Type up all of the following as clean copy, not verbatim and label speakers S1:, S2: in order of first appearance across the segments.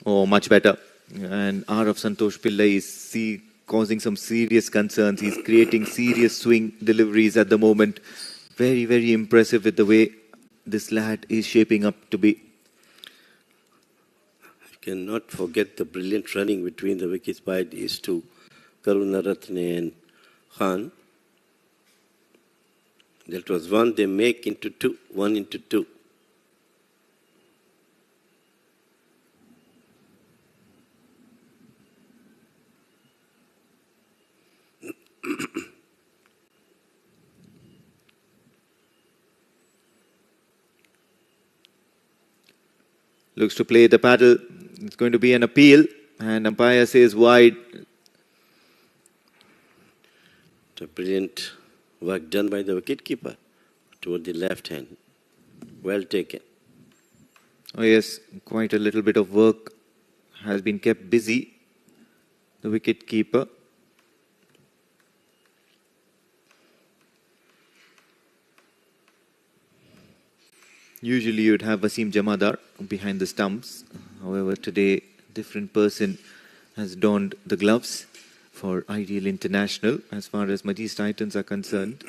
S1: Oh, much better. And R of Santosh Pillai is causing some serious concerns. He's creating serious swing deliveries at the moment. Very, very impressive with the way this lad is shaping up to be.
S2: I cannot forget the brilliant running between the wickets by these two, Karunaratne and Khan. That was one they make into two, 1 into 2.
S1: Looks to play the paddle. It's going to be an appeal. And umpire says wide.
S2: The brilliant work done by the wicketkeeper toward the left hand. Well taken.
S1: Oh yes, quite a little bit of work has been kept busy. The wicketkeeper. Usually you'd have Wasim Jamadar behind the stumps. However, today, different person has donned the gloves for Ideal International. As far as Majees Titans are concerned,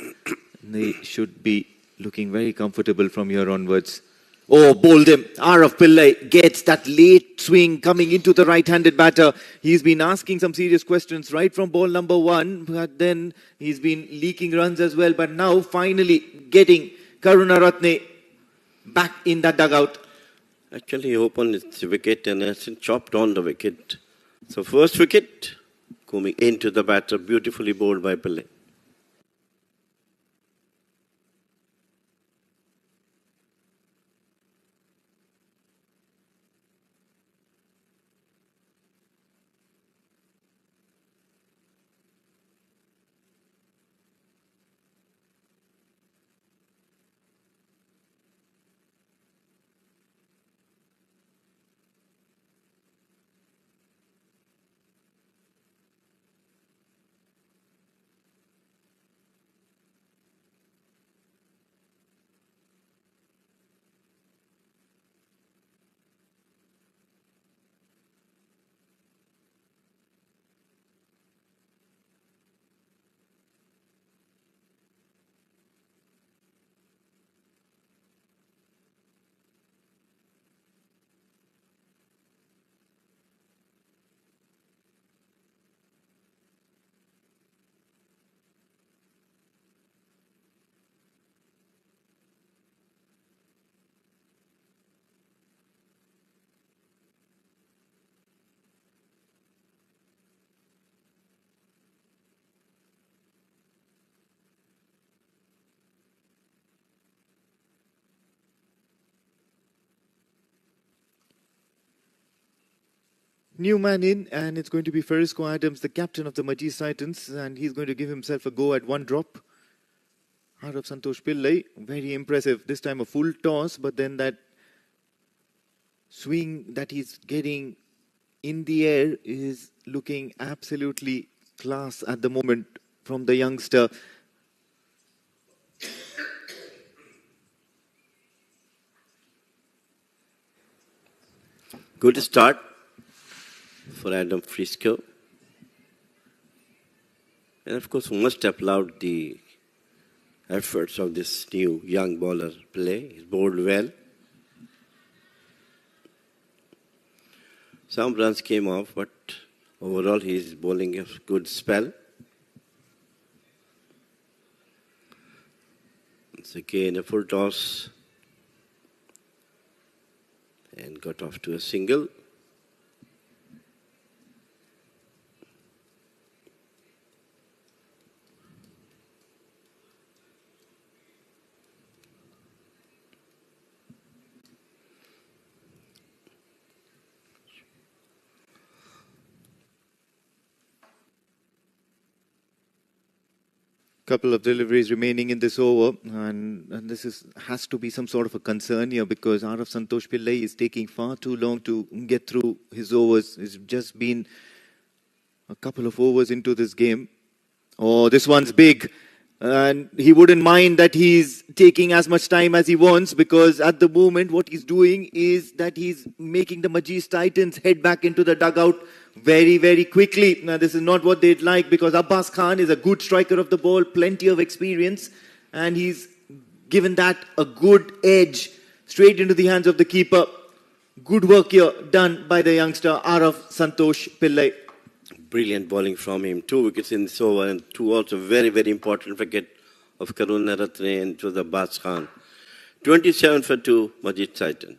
S1: they should be looking very comfortable from here onwards. Oh, bowled him. R of Pillai gets that late swing coming into the right-handed batter. He's been asking some serious questions right from ball number 1, but then he's been leaking runs as well. But now, finally, getting Karunaratne back in that dugout.
S2: Actually, he opened his wicket and has chopped on the wicket. So first wicket coming into the batter, beautifully bowled by Pillai.
S1: New man in, and it's going to be Farisco Adams, the captain of the Majees Titans, and he's going to give himself a go at one drop. Out of Santosh Pillai, very impressive. This time a full toss, but then that swing that he's getting in the air is looking absolutely class at the moment from the youngster.
S2: Good start for Adam Frisco. And of course, we must applaud the efforts of this new young bowler Pillai. He's bowled well. Some runs came off, but overall he's bowling a good spell. It's again a full toss and got off to a single.
S1: Couple of deliveries remaining in this over, and this has to be some sort of a concern here because R of Santosh Pillai is taking far too long to get through his overs. It's just been a couple of overs into this game. Oh, this one's big. And he wouldn't mind that he's taking as much time as he wants, because at the moment what he's doing is that he's making the Majees Titans head back into the dugout very, very quickly. Now, this is not what they'd like, because Abbas Khan is a good striker of the ball, plenty of experience, and he's given that a good edge straight into the hands of the keeper. Good work here done by the youngster Araf Santosh Pillai.
S2: Brilliant bowling from him. 2 wickets in this over, and 2 also very, very important wicket of Karun Naratne, and it was Abbas Khan. 27 for 2, Majees Titans.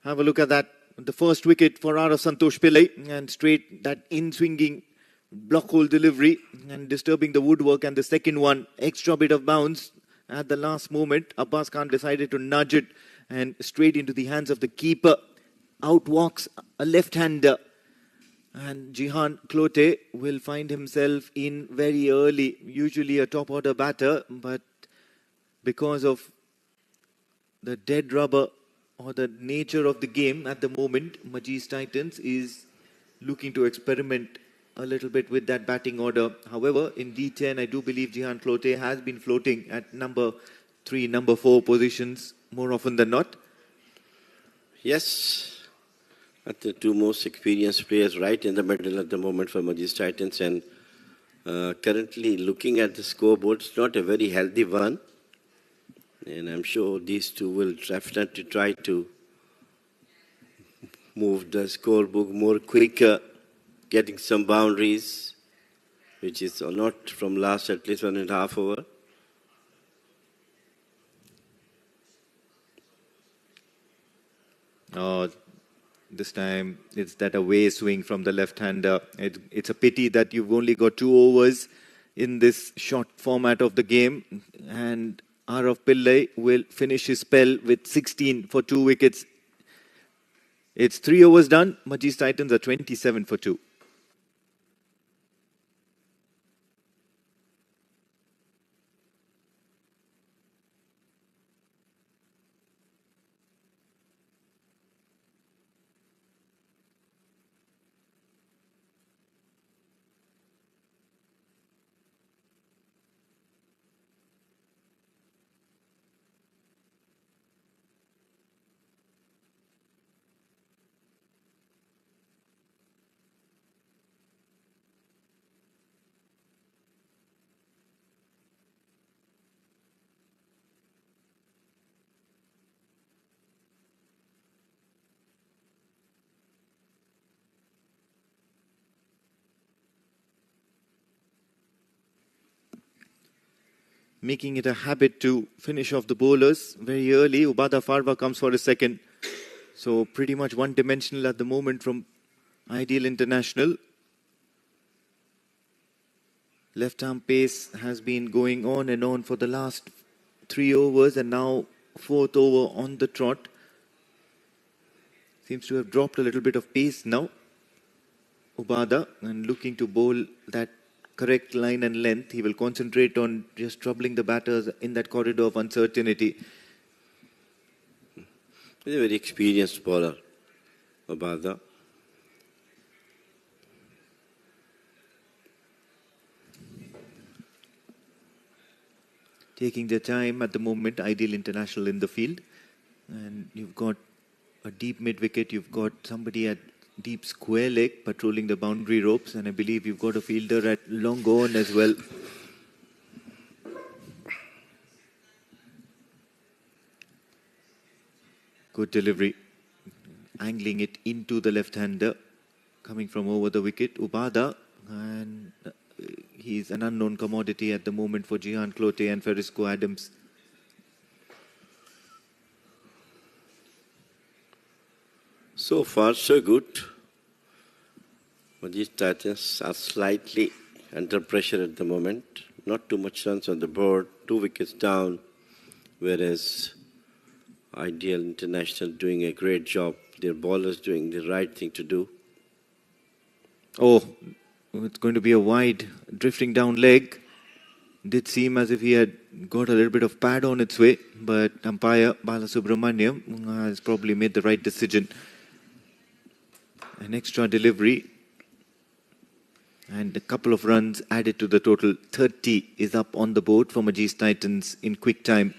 S1: Have a look at that. The first wicket for Araf Santosh Pillai, and straight that in-swinging block hole delivery and disturbing the woodwork. And the second one, extra bit of bounce at the last moment. Abbas Khan decided to nudge it and straight into the hands of the keeper. Out walks a left-hander. And Jihan Klote will find himself in very early, usually a top-order batter, but because of the dead rubber or the nature of the game at the moment, Majees Titans is looking to experiment a little bit with that batting order. However, in D10, I do believe Jihan Klote has been floating at number 3, number 4 positions more often than not.
S2: Yes, at the 2 most experienced players right in the middle at the moment for Majees Titans, and currently looking at the scoreboard, it's not a very healthy one. And I'm sure these 2 will definitely try to move the scorebook more quicker, getting some boundaries, which is not from last at least 1.5 over.
S1: Oh, this time it's that away swing from the left-hander. It's a pity that you've only got 2 overs in this short format of the game. And Araf Pillai will finish his spell with 16 for 2 wickets. It's 3 overs done. Majees Titans are 27 for 2. Making it a habit to finish off the bowlers very early. Ubada Farwa comes for a second. So pretty much one-dimensional at the moment from Ideal International. Left-arm pace has been going on and on for the last 3 overs, and now 4th over on the trot. Seems to have dropped a little bit of pace now. Ubada, and looking to bowl that correct line and length. He will concentrate on just troubling the batters in that corridor of uncertainty.
S2: He's a very experienced bowler, Ubada.
S1: Taking their time at the moment, Ideal International in the field. And you've got a deep mid-wicket. You've got somebody at deep square leg patrolling the boundary ropes. And I believe you've got a fielder at long on as well. Good delivery. Angling it into the left-hander. Coming from over the wicket, Ubada. And he's an unknown commodity at the moment for Jihan Klote and Ferisco Adams.
S2: So far, so good. Majees Titans are slightly under pressure at the moment. Not too much runs on the board, 2 wickets down, whereas Ideal International doing a great job. Their bowlers doing the right thing to do.
S1: Oh, it's going to be a wide drifting down leg. Did seem as if he had got a little bit of pad on its way, but umpire Balasubramaniam has probably made the right decision. An extra delivery and a couple of runs added to the total. 30 is up on the board for Majees Titans in quick time.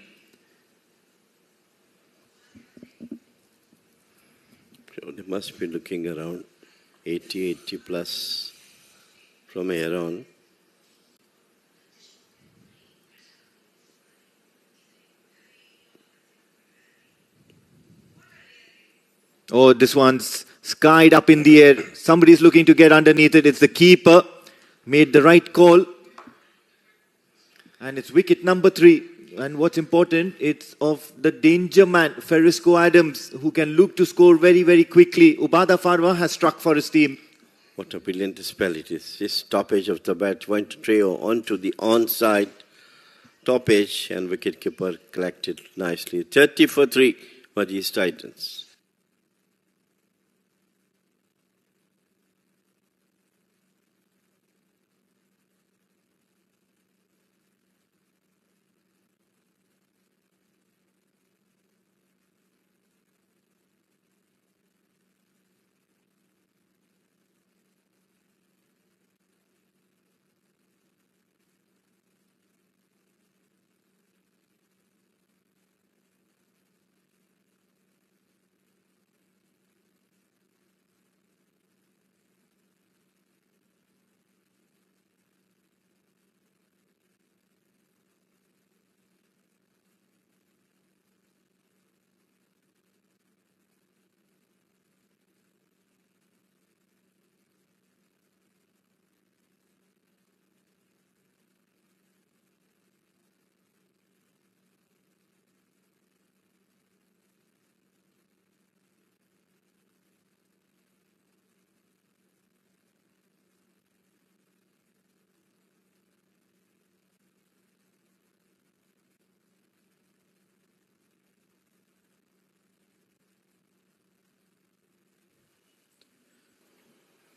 S2: So they must be looking around 80 plus from here on.
S1: Oh, this one's skied up in the air. Somebody's looking to get underneath it. It's the keeper. Made the right call. And it's wicket number 3. And what's important, it's of the danger man, Ferrisco Adams, who can look to score very, very quickly. Ubada Farwa has struck for his team.
S2: What a brilliant spell it is. This stoppage of the bat went to Treo onto the onside top edge and wicketkeeper collected nicely. 30 for 3, Majees Titans.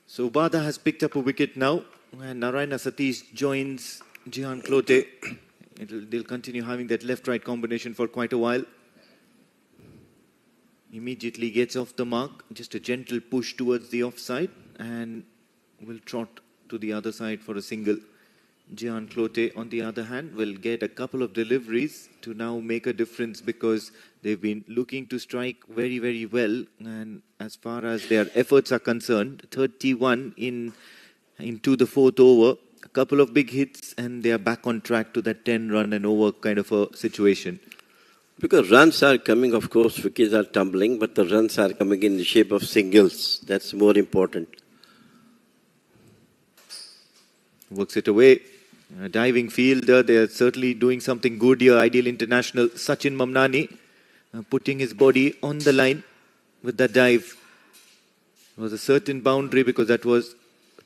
S1: So Ubada has picked up a wicket now, and Narayana Satish joins Jihan Klote. They'll continue having that left-right combination for quite a while. Immediately gets off the mark, just a gentle push towards the offside, and will trot to the other side for a single. Jihan Klote, on the other hand, will get a couple of deliveries to now make a difference because they've been looking to strike very, very well. And as far as their efforts are concerned, 31 into the 4th over, a couple of big hits, and they are back on track to that 10-run and over kind of a situation.
S2: Because runs are coming, of course, wickets are tumbling, but the runs are coming in the shape of singles. That's more important.
S1: Works it away. A diving fielder, they're certainly doing something good here. Ideal international Sachin Mamnani putting his body on the line with that dive. It was a certain boundary because that was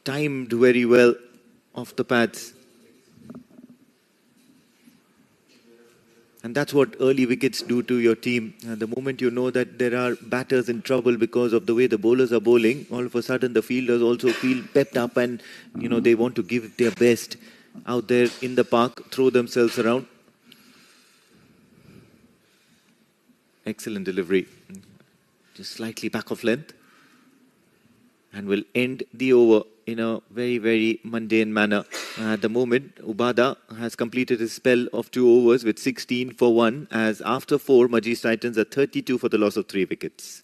S1: timed very well off the pads. And that's what early wickets do to your team. And the moment you know that there are batters in trouble because of the way the bowlers are bowling, all of a sudden the fielders also feel pepped up and, they want to give their best out there in the park, throw themselves around. Excellent delivery. Just slightly back of length. And will end the over in a very, very mundane manner. At the moment, Ubada has completed his spell of 2 overs with 16 for 1, as after 4, Majees Titans are 32 for the loss of 3 wickets.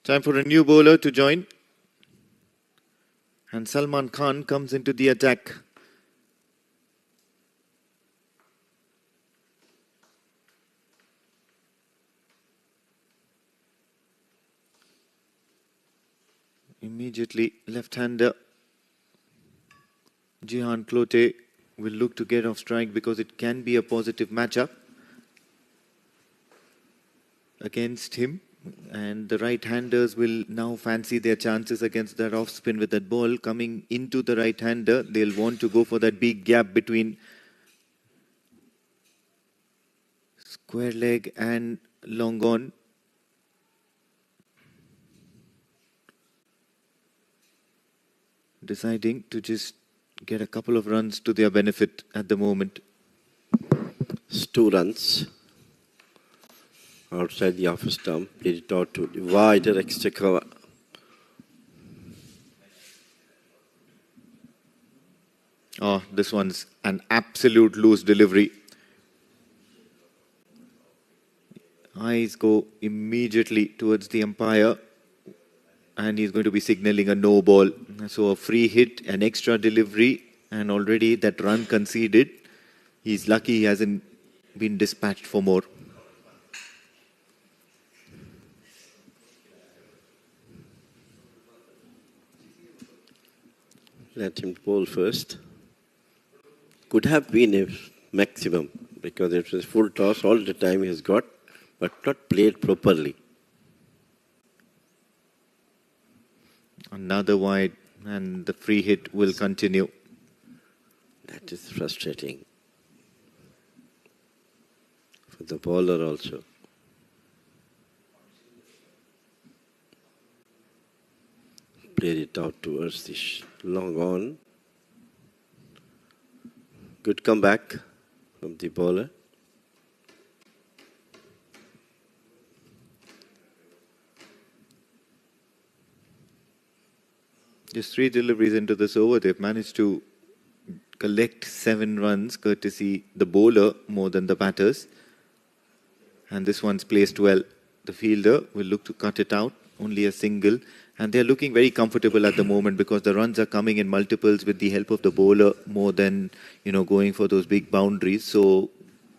S1: Time for a new bowler to join. And Salman Khan comes into the attack. Immediately left-hander Jihan Clote will look to get off strike because it can be a positive matchup against him. And the right-handers will now fancy their chances against that off-spin with that ball coming into the right-hander. They'll want to go for that big gap between square leg and long on. Deciding to just get a couple of runs to their benefit at the moment.
S2: It's 2 runs. Outside the office stump, played it out to the wider extra cover.
S1: Oh, this one's an absolute loose delivery. Eyes go immediately towards the umpire. And he's going to be signalling a no ball. So a free hit, an extra delivery, and already that run conceded. He's lucky he hasn't been dispatched for more.
S2: Let him bowl first. Could have been a maximum because it was full toss all the time he has got, but not played properly.
S1: Another wide, and the free hit will continue.
S2: That is frustrating for the bowler also. Played it out towards the long on. Good comeback from the bowler.
S1: Just 3 deliveries into this over, they've managed to collect 7 runs, courtesy the bowler more than the batters. And this one's placed well. The fielder will look to cut it out, only a single. And they're looking very comfortable at the moment because the runs are coming in multiples with the help of the bowler more than, going for those big boundaries. So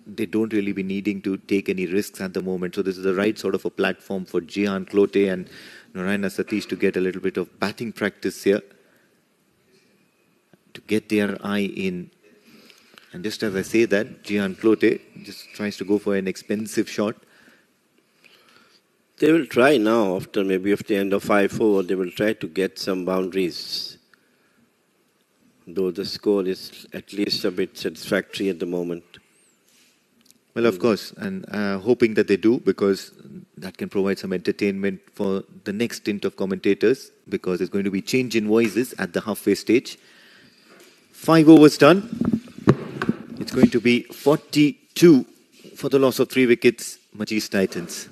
S1: they don't really be needing to take any risks at the moment. So this is the right sort of a platform for Jihan Clote and Narayana Satish to get a little bit of batting practice here, to get their eye in. And just as I say that, Jihan Clote just tries to go for an expensive shot.
S2: They will try now, after the end of 5-4, they will try to get some boundaries. Though the score is at least a bit satisfactory at the moment.
S1: Well, of course, and hoping that they do, because that can provide some entertainment for the next stint of commentators, because there's going to be change in voices at the halfway stage. 5 overs done. It's going to be 42 for the loss of 3 wickets, Majees Titans.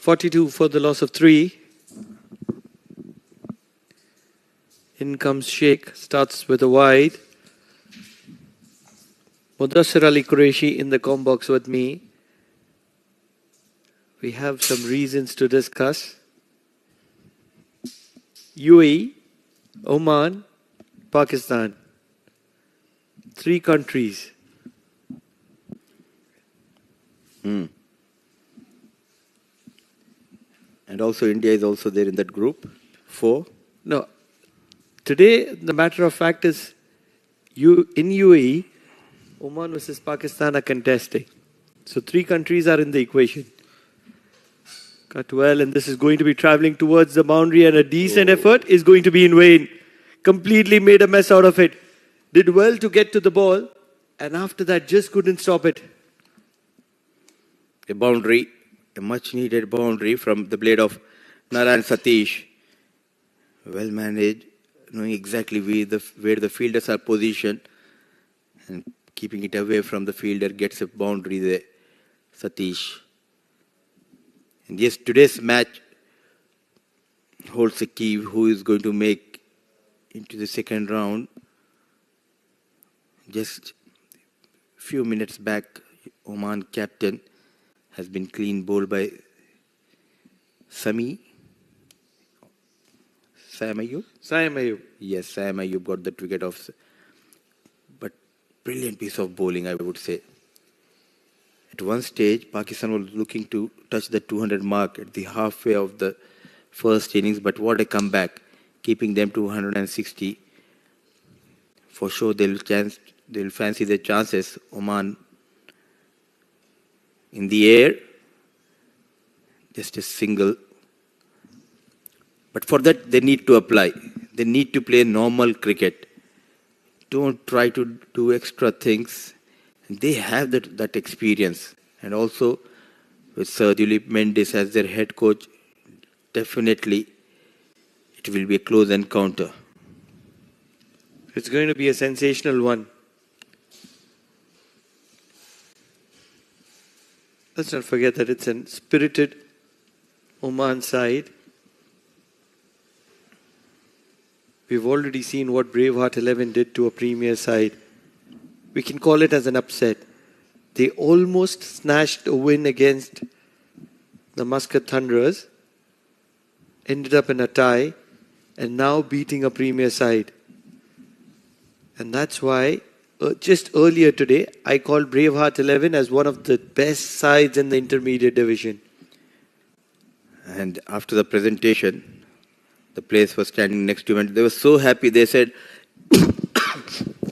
S3: .42 for the loss of 3. In comes Sheikh, starts with a wide. Mudassir Ali Qureshi in the com box with me. We have some reasons to discuss. UAE, Oman, Pakistan. 3 countries.
S4: And also India is also there in that group. 4.
S3: No. Today, the matter of fact is, in UAE, Oman versus Pakistan are contesting. So 3 countries are in the equation. Cut well, and this is going to be traveling towards the boundary, and a decent effort is going to be in vain. Completely made a mess out of it. Did well to get to the ball, and after that just couldn't stop it.
S4: A boundary, a much needed boundary from the blade of Narayan Satish. Well managed, knowing exactly where the fielders are positioned and keeping it away from the fielder, gets a boundary there. Satish. And yes, today's match holds a key who is going to make into the second round. Just a few minutes back, Oman captain has been clean bowled by Sam Ayub?
S3: Sam Ayub.
S4: Yes, Sam Ayub got the wicket off. But brilliant piece of bowling, I would say. At one stage, Pakistan was looking to touch the 200 mark at the halfway of the first innings, but what a comeback, keeping them to 160. For sure, they'll fancy their chances. Oman in the air, just a single. But for that, they need to apply. They need to play normal cricket. Don't try to do extra things. They have that experience. And also, with Sir Dilip Mendes as their head coach, definitely it will be a close encounter.
S3: It's going to be a sensational one. Let's not forget that it's a spirited Oman side. We've already seen what Braveheart 11 did to a premier side. We can call it as an upset. They almost snatched a win against the Muscat Thunderers, ended up in a tie, and now beating a premier side. And that's why, just earlier today, I called Braveheart 11 as one of the best sides in the intermediate division.
S4: And after the presentation, the players were standing next to him and they were so happy. They said,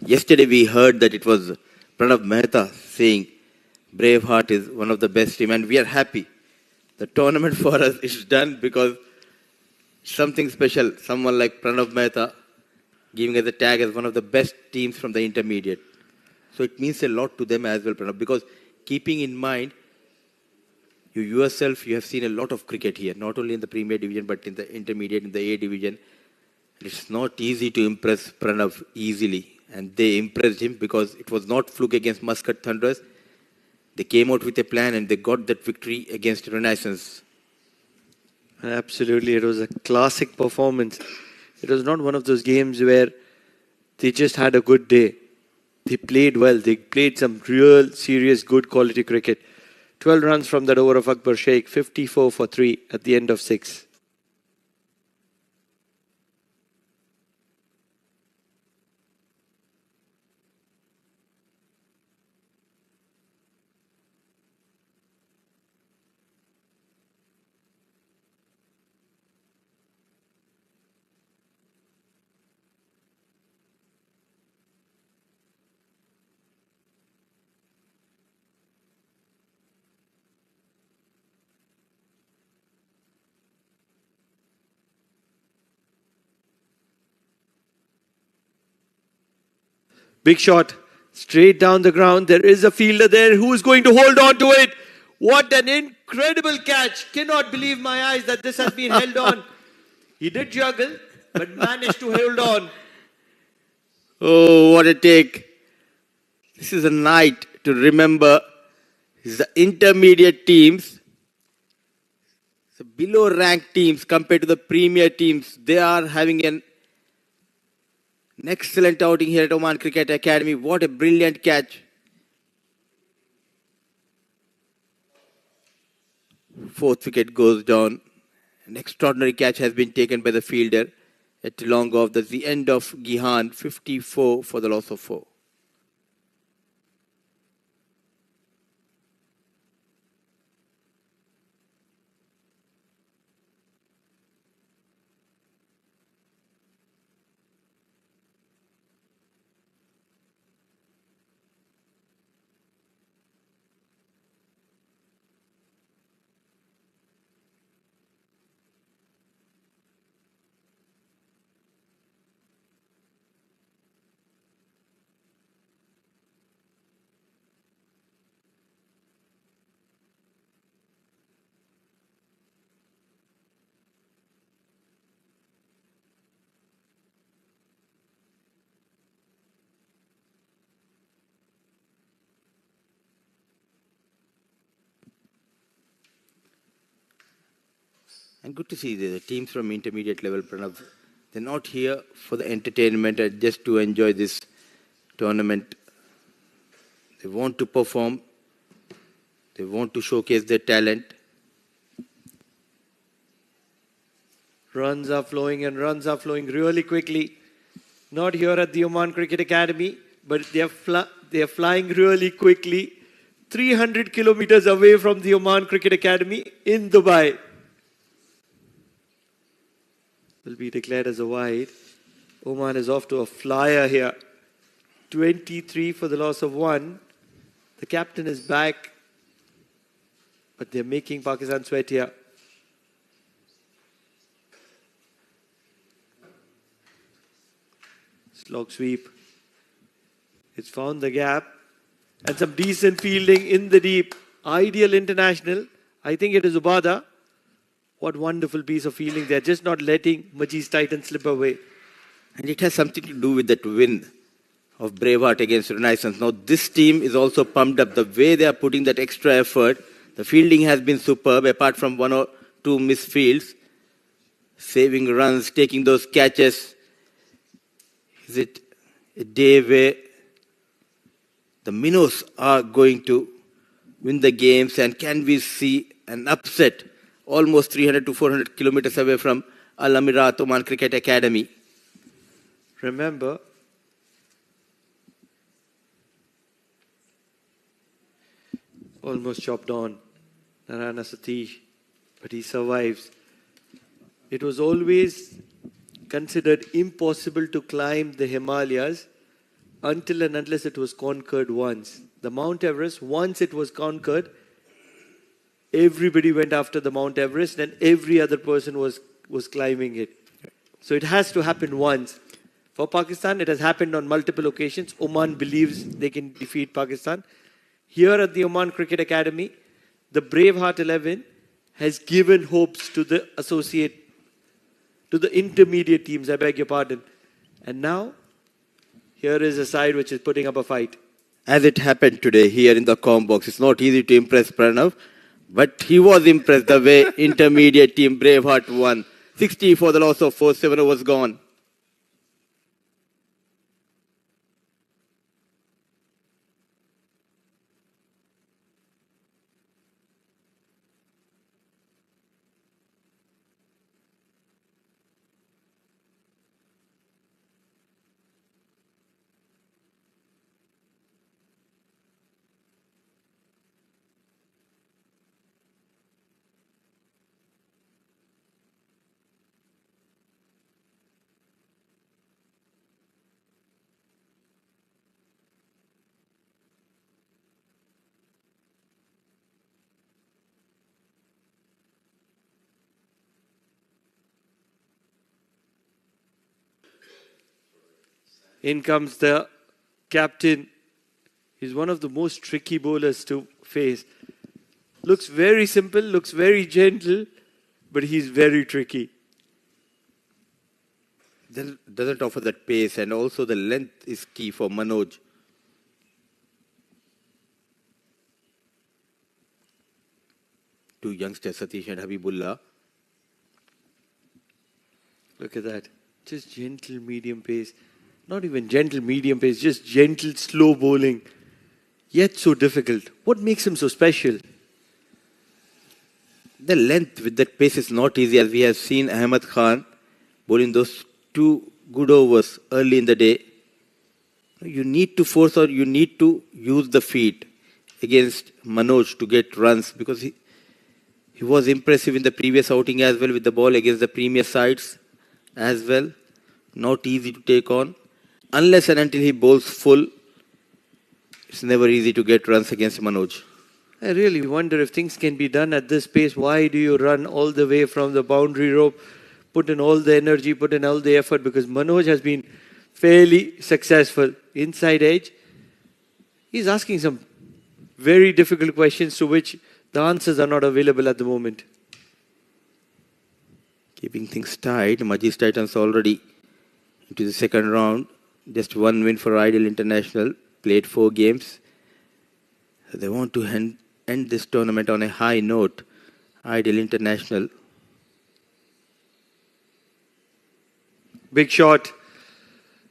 S4: yesterday we heard that it was Pranav Mehta saying Braveheart is one of the best team and we are happy. The tournament for us is done because something special, someone like Pranav Mehta giving us a tag as one of the best teams from the intermediate. So it means a lot to them as well, Pranav, because keeping in mind, you yourself, you have seen a lot of cricket here, not only in the Premier Division, but in the intermediate, in the A Division. It's not easy to impress Pranav easily. And they impressed him because it was not fluke against Muscat Thunderers. They came out with a plan and they got that victory against Renaissance.
S3: Absolutely, it was a classic performance. It was not one of those games where they just had a good day. They played well. They played some real, serious, good quality cricket. 12 runs from that over of Akbar Sheikh, 54 for 3 at the end of 6. Big shot, straight down the ground. There is a fielder there who is going to hold on to it. What an incredible catch. Cannot believe my eyes that this has been held on. He did juggle, but managed to hold on.
S4: Oh, what a take. This is a night to remember. This is the intermediate teams, the below ranked teams compared to the premier teams. They are having an excellent outing here at Oman Cricket Academy. What a brilliant catch. Fourth wicket goes down. An extraordinary catch has been taken by the fielder at long off. That's the end of Gihan, 54 for the loss of 4. And good to see the teams from intermediate level, Pranav. They're not here for the entertainment and just to enjoy this tournament. They want to perform. They want to showcase their talent.
S3: Runs are flowing and runs are flowing really quickly. Not here at the Oman Cricket Academy, but they are flying really quickly. 300 kilometers away from the Oman Cricket Academy in Dubai. Will be declared as a wide. Oman is off to a flyer here. 23 for the loss of 1. The captain is back, but they're making Pakistan sweat here. Slog sweep. It's found the gap. And some decent fielding in the deep. Ideal international. I think it is Ubada. What wonderful piece of fielding. They're just not letting Majees Titan slip away.
S4: And it has something to do with that win of Braveheart against Renaissance. Now this team is also pumped up. The way they are putting that extra effort. The fielding has been superb apart from 1 or 2 missed fields. Saving runs, taking those catches. Is it a day where the Minnows are going to win the games, and can we see an upset almost 300 to 400 kilometers away from Al Amirat Oman Cricket Academy?
S3: Remember, almost chopped on Narayana Satish, but he survives. It was always considered impossible to climb the Himalayas until and unless it was conquered once. The Mount Everest, once it was conquered, everybody went after the Mount Everest and every other person was climbing it. So it has to happen once. For Pakistan, it has happened on multiple occasions. Oman believes they can defeat Pakistan. Here at the Oman Cricket Academy, the Braveheart 11 has given hopes to the intermediate teams, I beg your pardon. And now, here is a side which is putting up a fight.
S4: As it happened today here in the com box, it's not easy to impress Pranav, but he was impressed the way intermediate team Braveheart won. 60 for the loss of 4, 7 overs gone.
S3: In comes the captain. He's one of the most tricky bowlers to face. Looks very simple, looks very gentle, but he's very tricky.
S4: Doesn't offer that pace, and also the length is key for Manoj. Two youngsters, Satish and Habibullah.
S3: Look at that. Just gentle medium pace. Not even gentle medium pace, just gentle slow bowling. Yet so difficult. What makes him so special?
S4: The length with that pace is not easy, as we have seen Ahmed Khan bowling those 2 good overs early in the day. You need to force, or you need to use the feet against Manoj to get runs, because he was impressive in the previous outing as well with the ball against the premier sides as well. Not easy to take on. Unless and until he bowls full, it's never easy to get runs against Manoj.
S3: I really wonder if things can be done at this pace. Why do you run all the way from the boundary rope, put in all the energy, put in all the effort? Because Manoj has been fairly successful. Inside edge, he's asking some very difficult questions to which the answers are not available at the moment.
S4: Keeping things tight, Majees Titans already into the second round. Just 1 win for Ideal International. Played 4 games. They want to end this tournament on a high note. Ideal International.
S3: Big shot.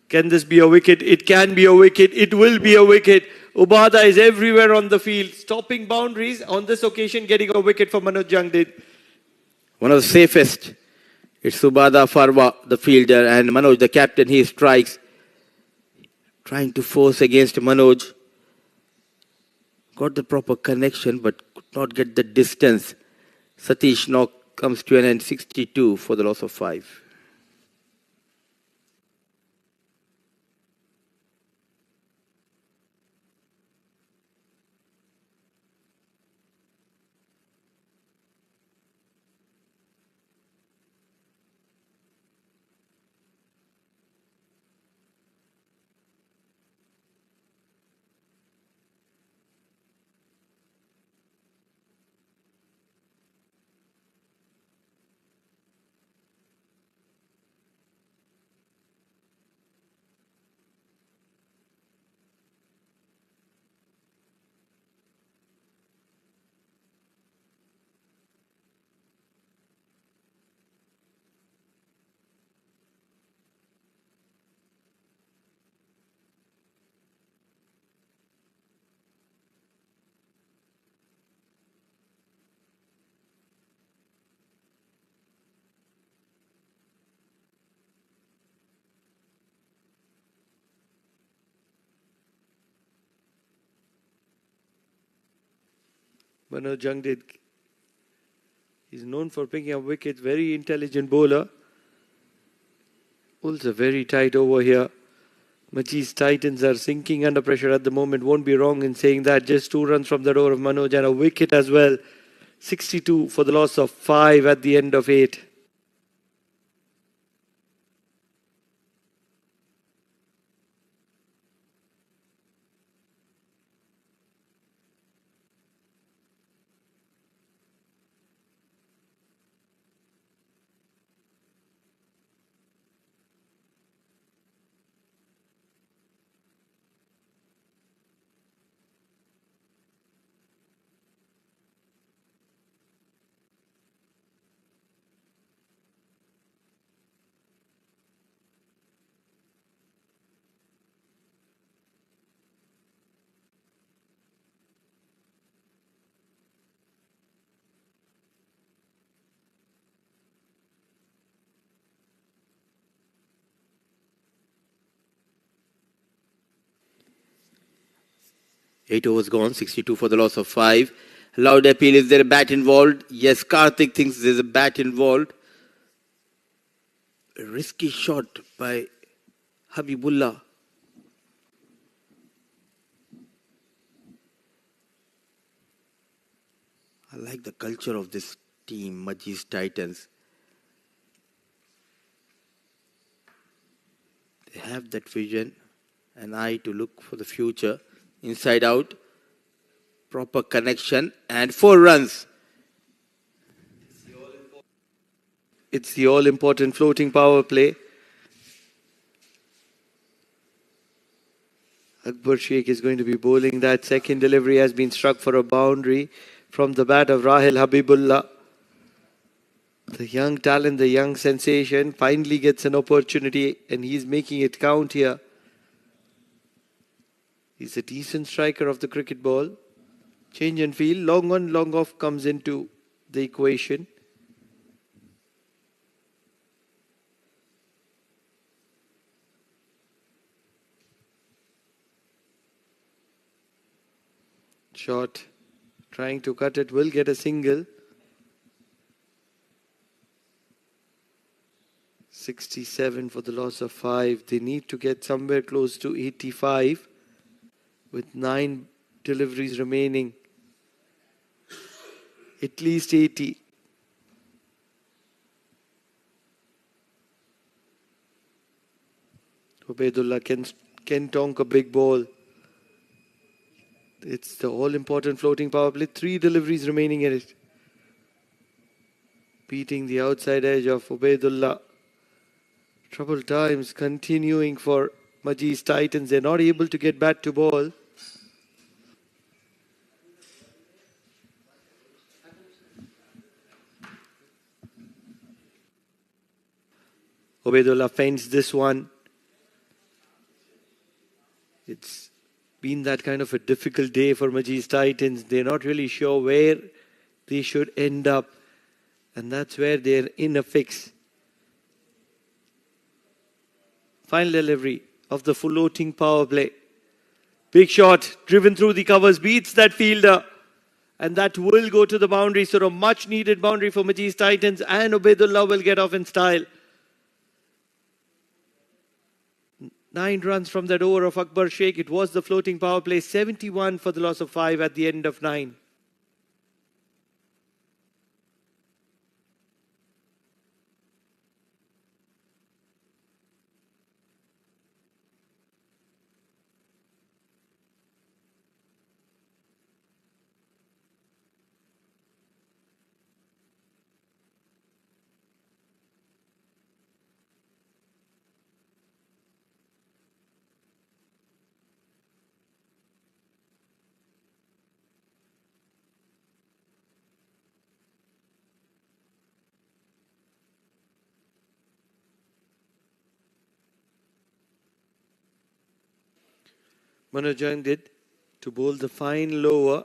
S3: Can this be a wicket? It can be a wicket. It will be a wicket. Ubada is everywhere on the field, stopping boundaries. On this occasion, getting a wicket for Manoj Jangdid.
S4: One of the safest. It's Subada Farwa, the fielder, and Manoj, the captain. He strikes, trying to force against Manoj. Got the proper connection, but could not get the distance. Satish knock comes to an end, 62 for the loss of 5.
S3: Manoj Jangdid is known for picking up wickets. Very intelligent bowler. Also very tight over here. Majees Titans are sinking under pressure at the moment. Won't be wrong in saying that. Just 2 runs from the door of Manoj and a wicket as well. 62 for the loss of 5 at the end of 8.
S4: Eight overs gone, 62 for the loss of 5. Loud appeal, is there a bat involved? Yes, Karthik thinks there's a bat involved. A risky shot by Habibullah. I like the culture of this team, Majees Titans. They have that vision, an eye to look for the future. Inside out, proper connection, and 4 runs.
S3: It's the all-important floating power play. Akbar Sheikh is going to be bowling. That second delivery has been struck for a boundary from the bat of Rahil Habibullah. The young talent, the young sensation finally gets an opportunity and he's making it count here. He's a decent striker of the cricket ball. Change and field, long on, long off comes into the equation. Shot, trying to cut it, will get a single. 67 for the loss of 5. They need to get somewhere close to 85 with 9 deliveries remaining. At least 80. Ubaidullah can tonk a big ball. It's the all-important floating power play. 3 deliveries remaining in it. Beating the outside edge of Ubaidullah. Troubled times continuing for Majees Titans. They're not able to get bat to ball. Ubaidullah fends this one. It's been that kind of a difficult day for Majees Titans. They're not really sure where they should end up. And that's where they're in a fix. Final delivery of the floating power play. Big shot, driven through the covers, beats that fielder. And that will go to the boundary. So a much needed boundary for Majees Titans. And Ubaidullah will get off in style. 9 runs from that over of Akbar Sheikh. It was the floating power play. 71 for the loss of 5 at the end of 9. Manoj Jung did to bowl the fine lower.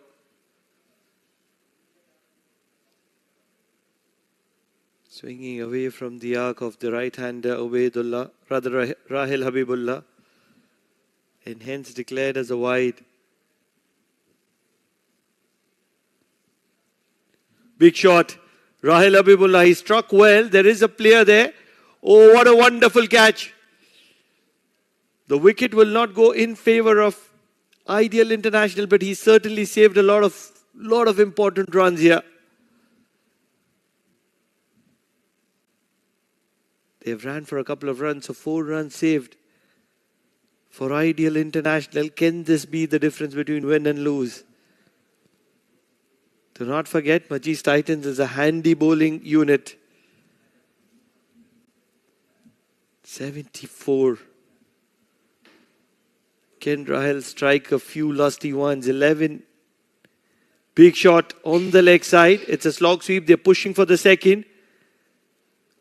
S3: Swinging away from the arc of the right-hander Ubaidullah, rather Rahil Habibullah, and hence declared as a wide. Big shot. Rahil Habibullah, he struck well. There is a player there. Oh, what a wonderful catch. The wicket will not go in favor of Ideal International, but he certainly saved a lot of important runs here. They've ran for a couple of runs, so 4 runs saved for Ideal International. Can this be the difference between win and lose? Do not forget, Majees Titans is a handy bowling unit. 74. Can Rahil strike a few lusty ones? 11. Big shot on the leg side. It's a slog sweep. They're pushing for the second.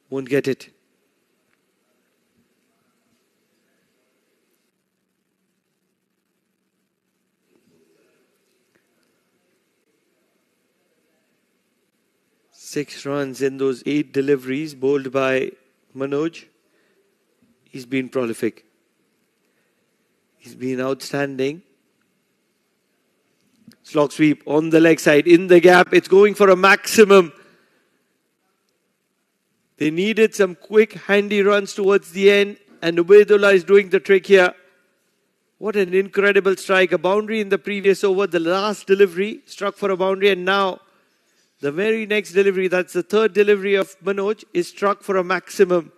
S3: Won't get it. Six runs in those 8 deliveries bowled by Manoj. He's been prolific. He's been outstanding. Slog sweep on the leg side, in the gap. It's going for a maximum. They needed some quick, handy runs towards the end. And Ubaidullah is doing the trick here. What an incredible strike. A boundary in the previous over. The last delivery struck for a boundary. And now, the very next delivery, that's the 3rd delivery of Manoj, is struck for a maximum.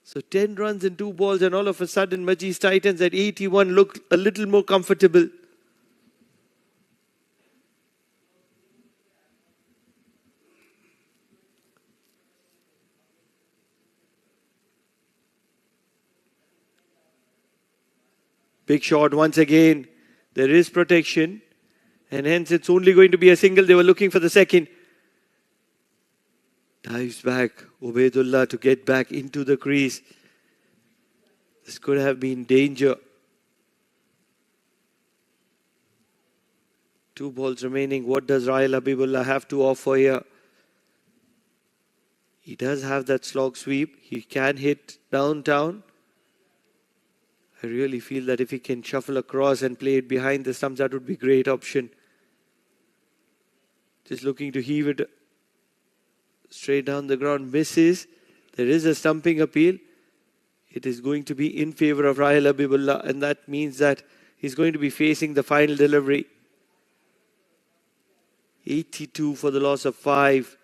S3: So 10 runs in 2 balls, and all of a sudden Majees Titans at 81 look a little more comfortable. Big shot once again. There is protection, and hence it's only going to be a single. They were looking for the second. Dives back, Ubaidullah, to get back into the crease. This could have been danger. 2 balls remaining. What does Rahil Habibullah have to offer here? He does have that slog sweep. He can hit downtown. I really feel that if he can shuffle across and play it behind the stumps, that would be a great option. Just looking to heave it straight down the ground. Misses. There is a stumping appeal. It is going to be in favor of Rahil Habibullah, and that means that he's going to be facing the final delivery. 82 for the loss of 5.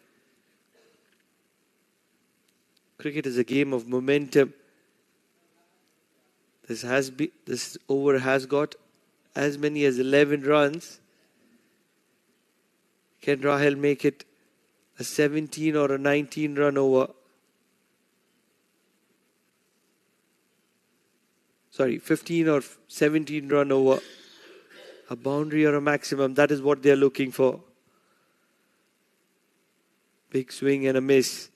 S3: Cricket is a game of momentum. This over has got as many as 11 runs. Can Rahil make it a 17 or a 19 run over? Sorry, 15 or 17 run over. A boundary or a maximum. That is what they're looking for. Big swing and a miss.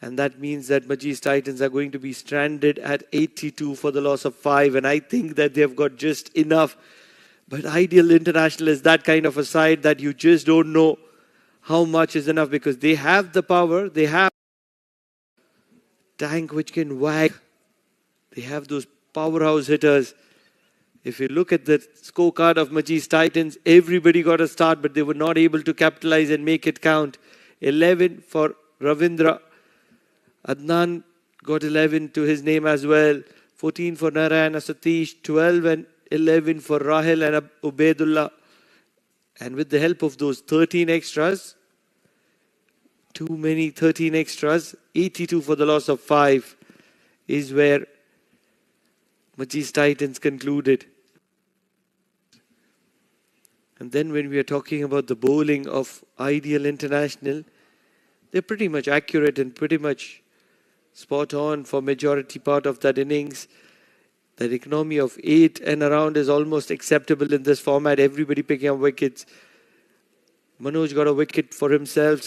S3: And that means that Majees Titans are going to be stranded at 82 for the loss of 5. And I think that they've got just enough. But Ideal International is that kind of a side that you just don't know how much is enough, because they have the power, they have tank which can whack, they have those powerhouse hitters. If you look at the scorecard of Majees Titans, everybody got a start, but they were not able to capitalize and make it count. 11 for Ravindra. Adnan got 11 to his name as well. 14 for Narayana Satish. 12 and 11 for Rahil and Ubaidullah. And with the help of those 13 extras, too many 13 extras, 82 for the loss of 5 is where Majees Titans concluded. And then when we are talking about the bowling of Ideal International, they're pretty much accurate and pretty much spot on for majority part of that innings. That economy of 8 and around is almost acceptable in this format. Everybody picking up wickets. Manoj got a wicket for himself.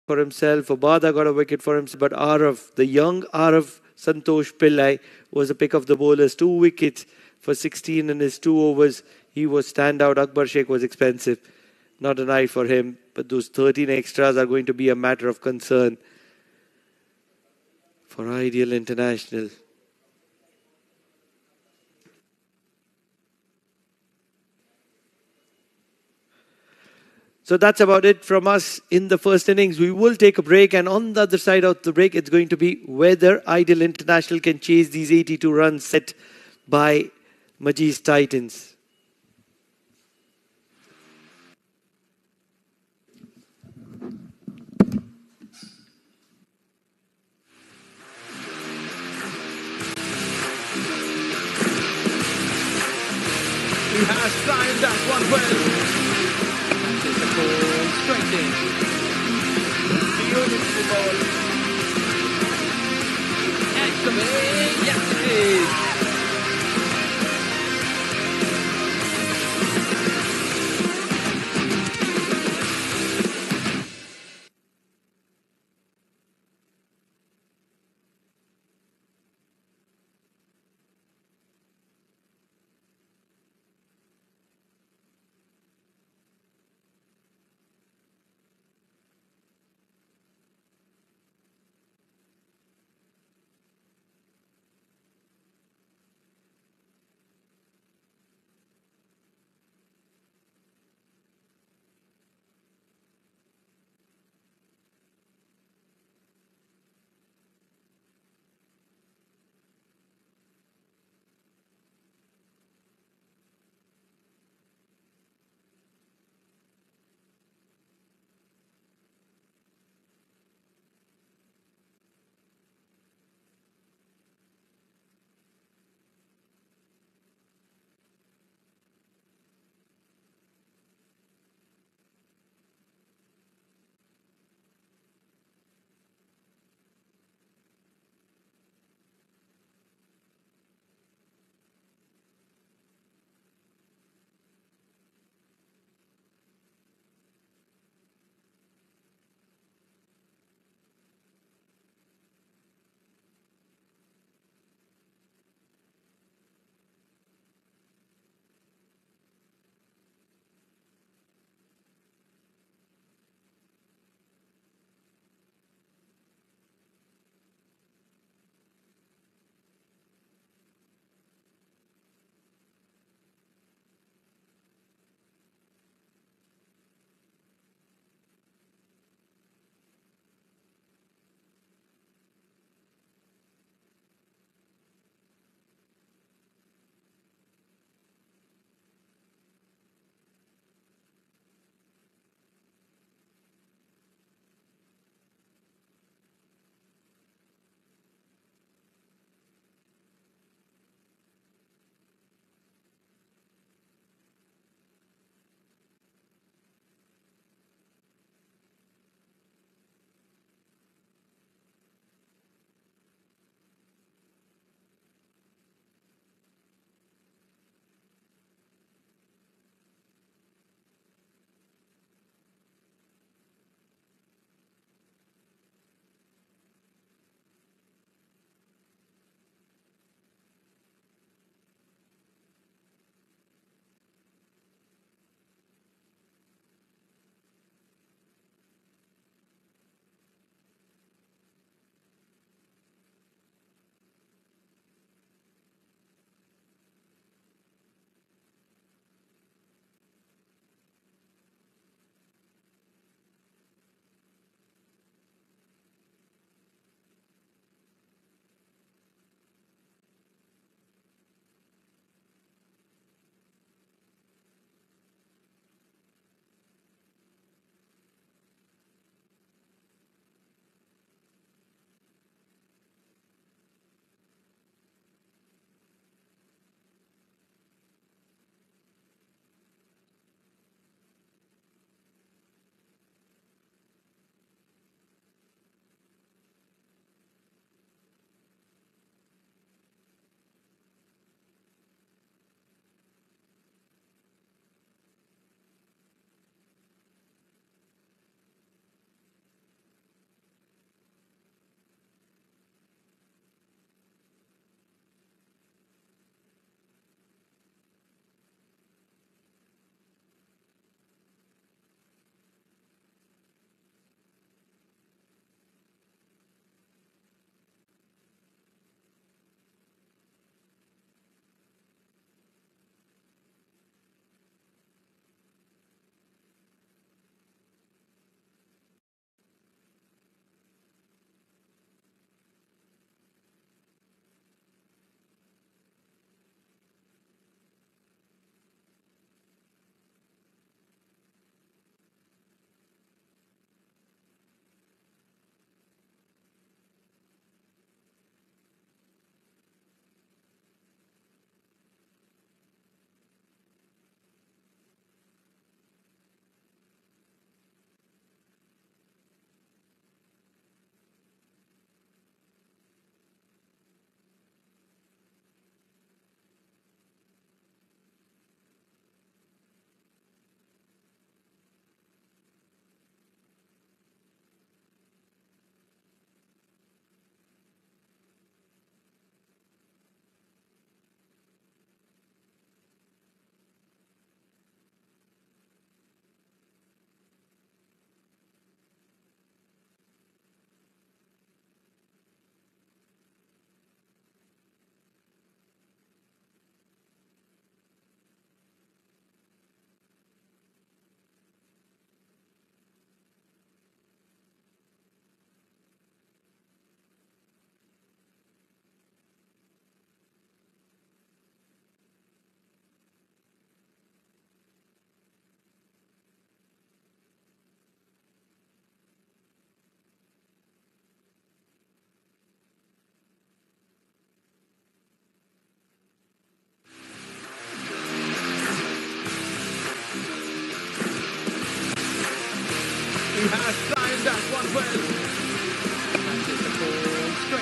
S3: Obada got a wicket for himself. But Arav, the young Arav Santosh Pillai, was a pick of the bowlers. 2 wickets for 16 in his 2 overs. He was standout. Akbar Sheikh was expensive. Not a night for him. But those 13 extras are going to be a matter of concern for Ideal International. So that's about it from us in the first innings. We will take a break, and on the other side of the break, it's going to be whether Ideal International can chase these 82 runs set by Majees Titans.
S5: He has climbed that one well. That is the ball straight in. Beautiful ball. Excellent. Yes, it is.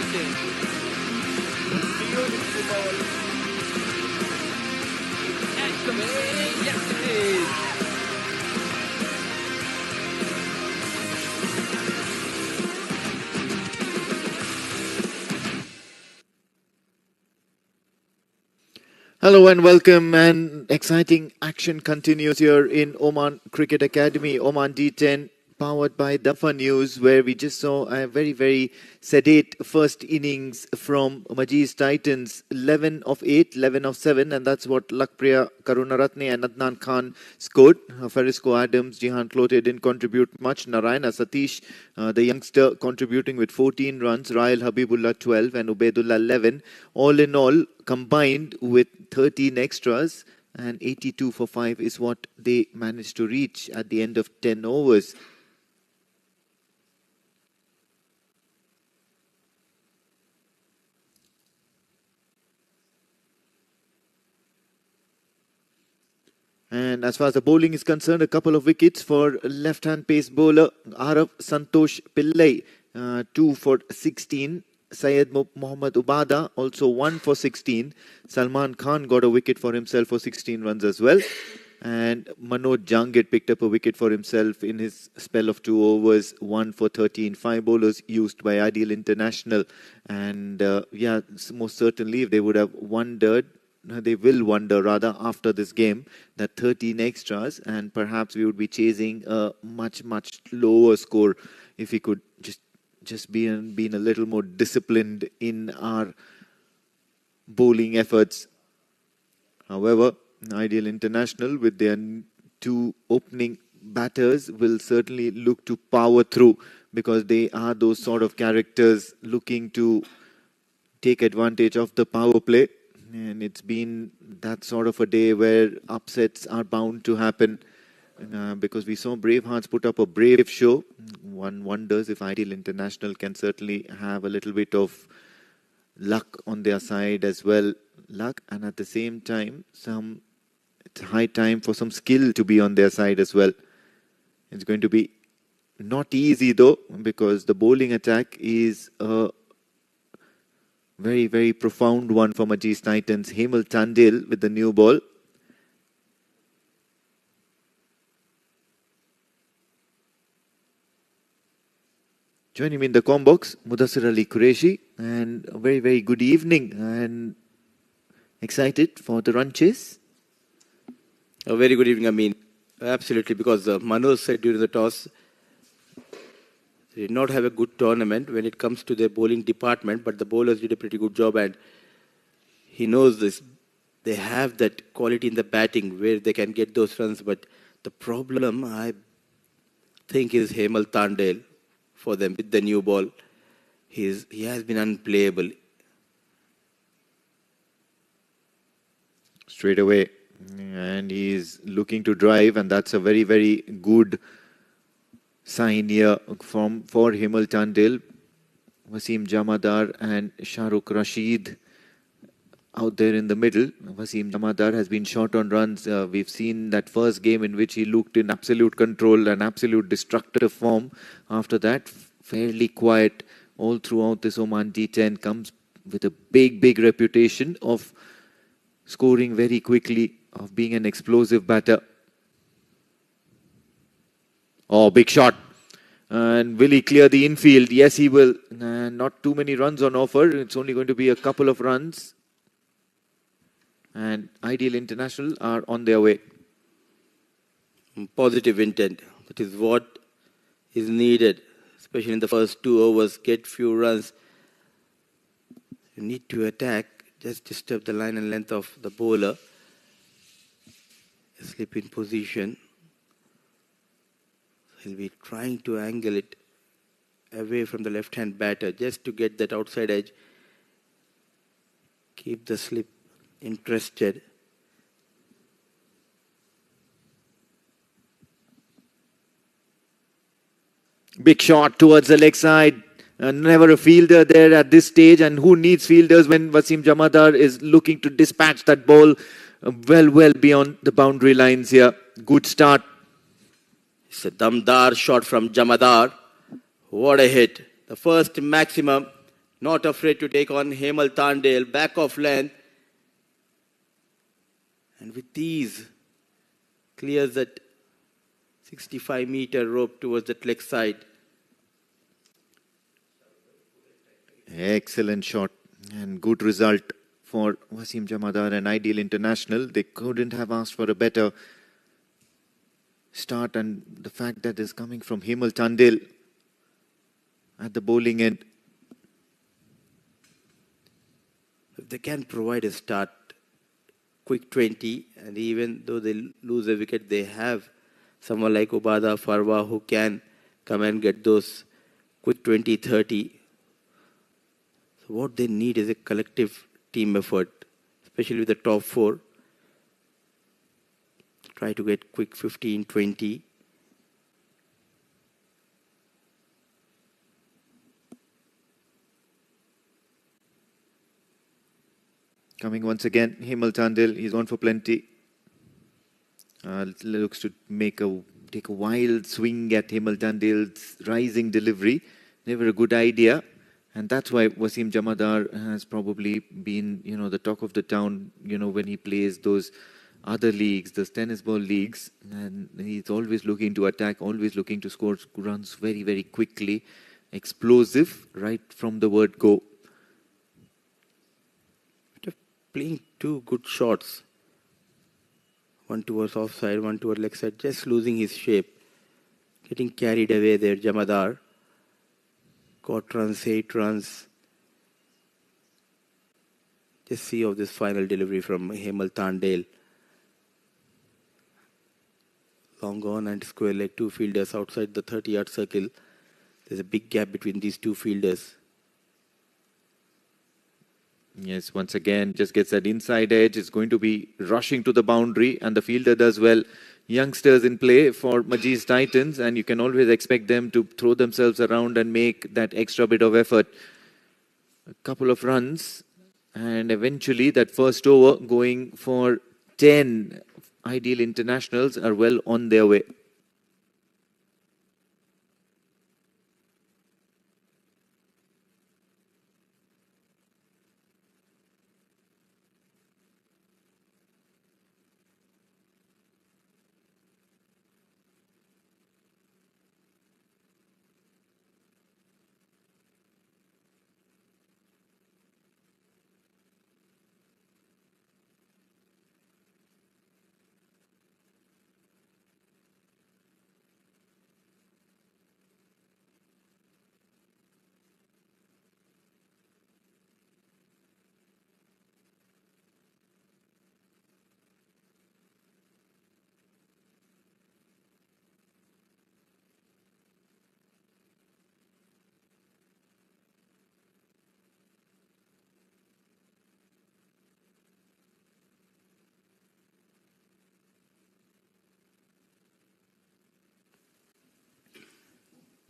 S5: D10. Beautiful ball. Edge the way. Yes, it is.
S1: Hello and welcome, and exciting action continues here in Oman Cricket Academy. Oman D10 powered by Dafa News, where we just saw a very, very sedate first innings from Majees Titans. 11 of 8, 11 of 7, and that's what Lakpriya Karunaratne and Adnan Khan scored. Farisco Adams, Jihan Clote didn't contribute much. Narayana Satish, the youngster, contributing with 14 runs. Rail Habibullah 12 and Ubaidullah 11. All in all, combined with 13 extras, and 82 for 5 is what they managed to reach at the end of 10 overs. And as far as the bowling is concerned, a couple of wickets for left-hand pace bowler Araf Santosh Pillai, 2 for 16. Syed Mohammad Ubada also 1 for 16. Salman Khan got a wicket for himself for 16 runs as well. And Manoj Jangid picked up a wicket for himself in his spell of 2 overs, 1 for 13. 5 bowlers used by Ideal International. And yeah, most certainly if they would have wondered, they will wonder rather after this game, that 13 extras, and perhaps we would be chasing a much, much lower score if we could just been a little more disciplined in our bowling efforts. However, Ideal International with their 2 opening batters will certainly look to power through, because they are those sort of characters looking to take advantage of the power play. And it's been that sort of a day where upsets are bound to happen, because we saw Bravehearts put up a brave show. One wonders if Ideal International can certainly have a little bit of luck on their side as well. Luck, and at the same time, it's high time for some skill to be on their side as well. It's going to be not easy though, because the bowling attack is a very, very profound one for Majees Titans. Hemal Tandil with the new ball. Joining me in the com box, Mudassir Ali Qureshi, and a very, very good evening, and excited for the run chase.
S4: A very good evening, Amin. Absolutely, because Manoj said during the toss, they did not have a good tournament when it comes to their bowling department, but the bowlers did a pretty good job, and he knows this. They have that quality in the batting where they can get those runs, but the problem, I think, is Hemal Tandil for them with the new ball. He has been unplayable.
S1: Straight away. And he's looking to drive, and that's a very, very good sign here for Hemal Tandil. Wasim Jamadar and Shahrukh Rashid out there in the middle. Wasim Jamadar has been short on runs. We've seen that first game in which he looked in absolute control and absolute destructive form. After that, fairly quiet all throughout this Oman D10. Comes with a big, big reputation of scoring very quickly, of being an explosive batter. Oh, big shot. And will he clear the infield? Yes, he will. Not too many runs on offer. It's only going to be a couple of runs. And Ideal International are on their way.
S4: Positive intent. That is what is needed, especially in the first 2 overs. Get few runs. You need to attack. Just disturb the line and length of the bowler. Slip in position. He'll be trying to angle it away from the left-hand batter just to get that outside edge. Keep the slip interested.
S1: Big shot towards the leg side. Never a fielder there at this stage. And who needs fielders when Wasim Jamadar is looking to dispatch that ball well beyond the boundary lines here. Good start.
S4: It's a damdar shot from Jamadar. What a hit. The first maximum Not afraid to take on Hemal Tandale, back of length. And with these, clears that 65-meter rope towards the leg side.
S1: Excellent shot and good result for Wasim Jamadar and Ideal International. They couldn't have asked for a better start, and the fact that is coming from Hemal Tandale at the bowling end.
S4: If they can provide a start, quick 20, and even though they lose a wicket, they have someone like Ubada Farwa who can come and get those quick 20, 30. So what they need is a collective team effort, especially with the top four. Try to get quick 15, 20.
S1: Coming once again, Hemal Tandale, he's on for plenty. Looks to take a wild swing at Hemal Tandale's rising delivery. Never a good idea. And that's why Wasim Jamadar has probably been, the talk of the town, when he plays those other leagues, those tennis ball leagues. And he's always looking to attack, always looking to score runs very, very quickly. Explosive, right from the word go.
S4: Playing two good shots. One towards offside, one towards leg side, just losing his shape. Getting carried away there, Jamadar. Got runs, 8 runs. Just see of this final delivery from Hemal Tandale. Long on and square leg, 2 fielders outside the 30-yard circle. There's a big gap between these 2 fielders.
S1: Yes, once again, just gets that inside edge. It's going to be rushing to the boundary, and the fielder does well. Youngsters in play for Majees Titans, and you can always expect them to throw themselves around and make that extra bit of effort. A couple of runs, and eventually that first over going for 10 Ideal Internationals are well on their way.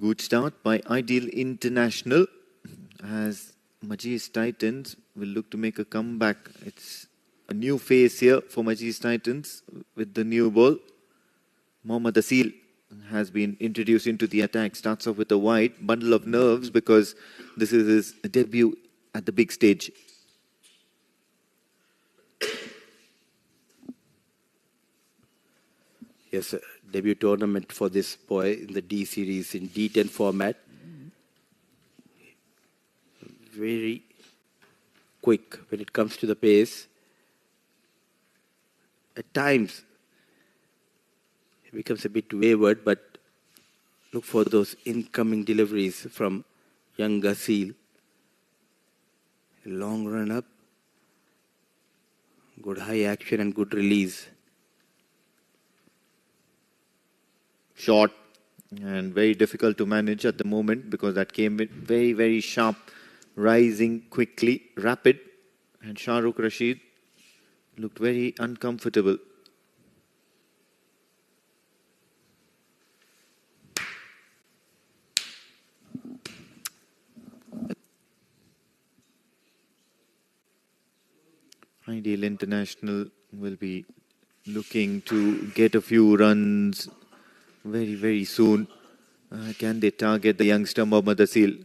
S1: Good start by Ideal International as Majees Titans will look to make a comeback. It's a new face here for Majees Titans with the new ball. Mohammad Asil has been introduced into the attack. Starts off with a wide bundle of nerves because this is his debut at the big stage.
S4: Yes, debut tournament for this boy in the D series in D10 format. Very quick when it comes to the pace. At times, it becomes a bit wayward, but look for those incoming deliveries from young Asil. A long run up, good high action and good release.
S1: Short and very difficult to manage at the moment because that came in very, very sharp, rising quickly, rapid. And Shahrukh Rashid looked very uncomfortable. Ideal International will be looking to get a few runs very, very soon. Can they target the youngster Mohammad Asil?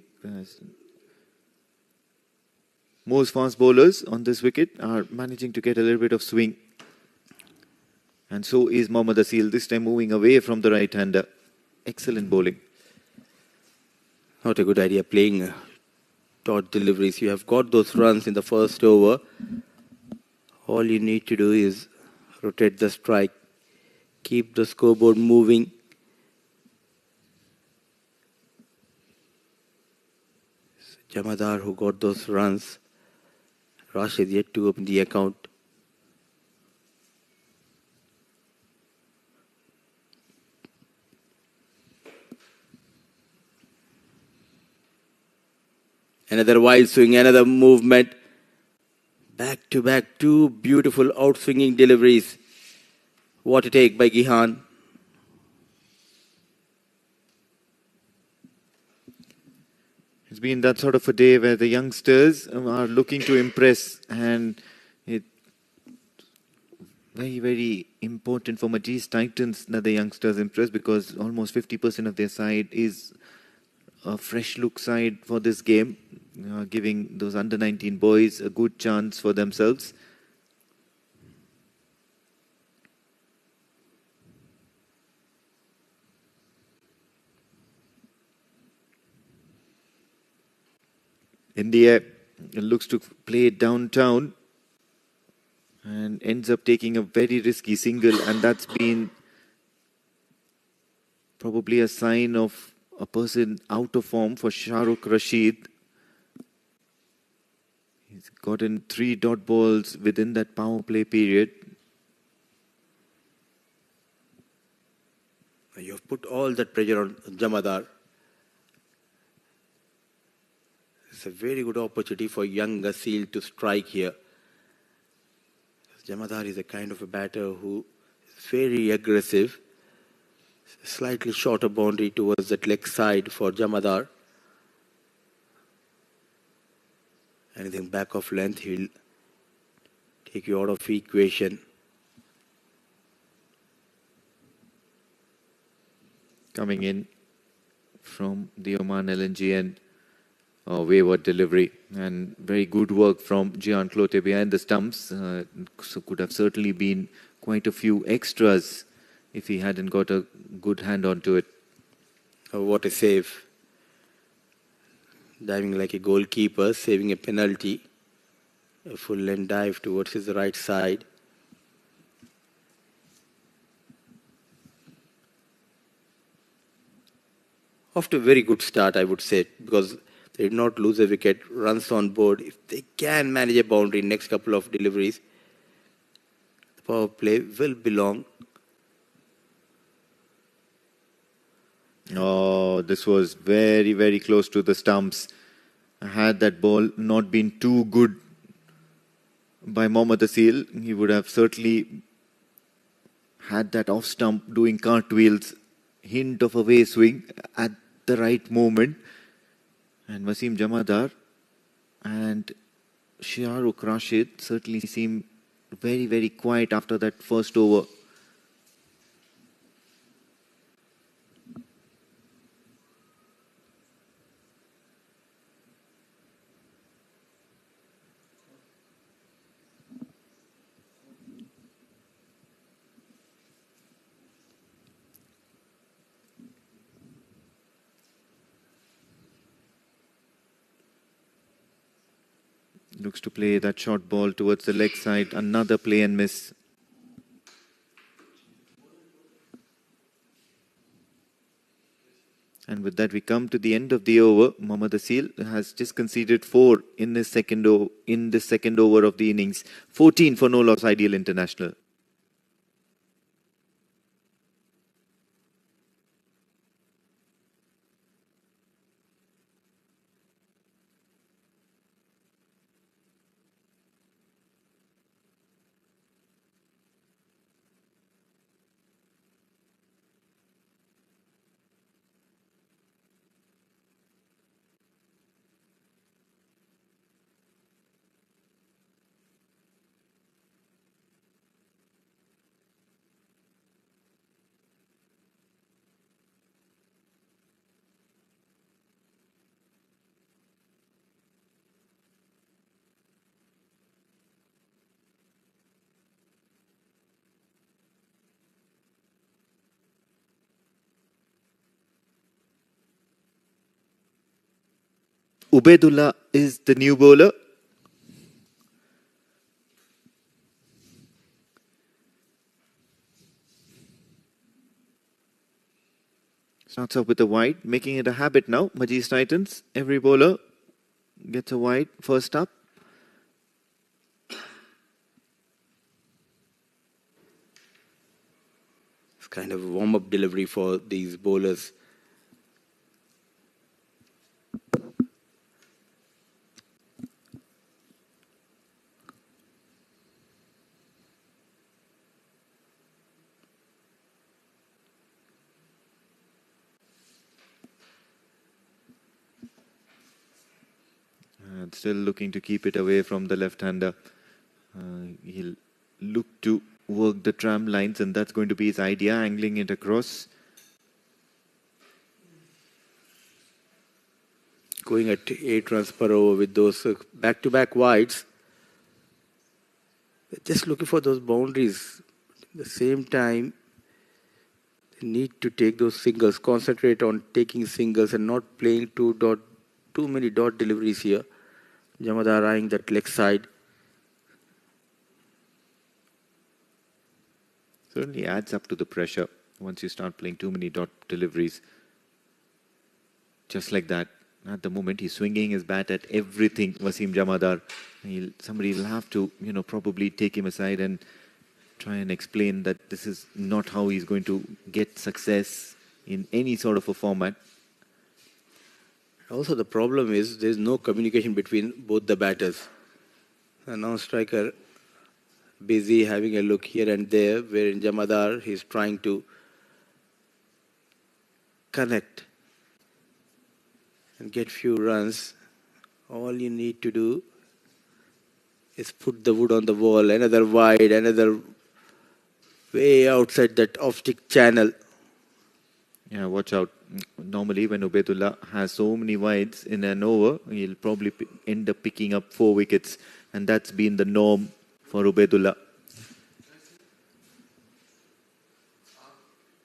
S1: Most fast bowlers on this wicket are managing to get a little bit of swing. And so is Mohammad Asil, this time moving away from the right-hander. Excellent bowling.
S4: Not a good idea playing dot deliveries. You have got those runs in the first over. All you need to do is rotate the strike, keep the scoreboard moving. Jamadar who got those runs. Rashid yet to open the account. Another wild swing, another movement. Back to back, two beautiful outswinging deliveries. What a take by Gihan.
S1: It's been that sort of a day where the youngsters are looking to impress, and it's very, very important for Majees Titans that the youngsters impress, because almost 50% of their side is a fresh look side for this game, giving those under-19 boys a good chance for themselves. In the air, it looks to play downtown and ends up taking a very risky single, and that's been probably a sign of a person out of form for Shahrukh Rashid. He's gotten 3 dot balls within that power play period.
S4: You've put all that pressure on Jamadar. It's a very good opportunity for young Asil to strike here. Jamadar is a kind of a batter who is very aggressive. Slightly shorter boundary towards that leg side for Jamadar. Anything back of length, he'll take you out of equation.
S1: Coming in from the Oman LNG end. Wayward delivery, and very good work from Gian Clote behind the stumps. So could have certainly been quite a few extras if he hadn't got a good hand onto it.
S4: Oh, what a save. Diving like a goalkeeper, saving a penalty. A full length dive towards his right side. Off to a very good start, I would say, because they did not lose a wicket, runs on board. If they can manage a boundary in next couple of deliveries, the power play will belong.
S1: Oh, this was very, very close to the stumps. Had that ball not been too good by Mohammad Asil, he would have certainly had that off stump doing cartwheels, hint of a way swing at the right moment. And Wasim Jamadar and Shahrukh Rashid certainly seem very, very quiet after that first over. Looks to play that short ball towards the leg side. Another play and miss. And with that, we come to the end of the over. Mohammad Asil has just conceded 4 in this second over of the innings. 14 for no loss Ideal International. Ubaidullah is the new bowler. Starts off with a wide, making it a habit now. Majees Titans, every bowler gets a wide first up.
S4: It's kind of a warm-up delivery for these bowlers.
S1: And still looking to keep it away from the left-hander. He'll look to work the tram lines, and that's going to be his idea, angling it across.
S4: Going at 8 runs per over with those back-to-back wides. They're just looking for those boundaries. At the same time, they need to take those singles, concentrate on taking singles and not playing too many dot deliveries here. Jamadar eyeing that leg side.
S1: Certainly adds up to the pressure once you start playing too many dot deliveries. Just like that. At the moment, he's swinging his bat at everything, Wasim Jamadar. Somebody will have to, probably take him aside and try and explain that this is not how he's going to get success in any sort of a format.
S4: Also, the problem is there's no communication between both the batters. The non-striker busy having a look here and there, where in Jamadar he's trying to connect and get few runs. All you need to do is put the wood on the wall, another wide, another way outside that off-stick channel.
S1: Yeah, watch out. Normally, when Ubaidullah has so many wides in an over, he'll probably end up picking up 4 wickets. And that's been the norm for Ubaidullah.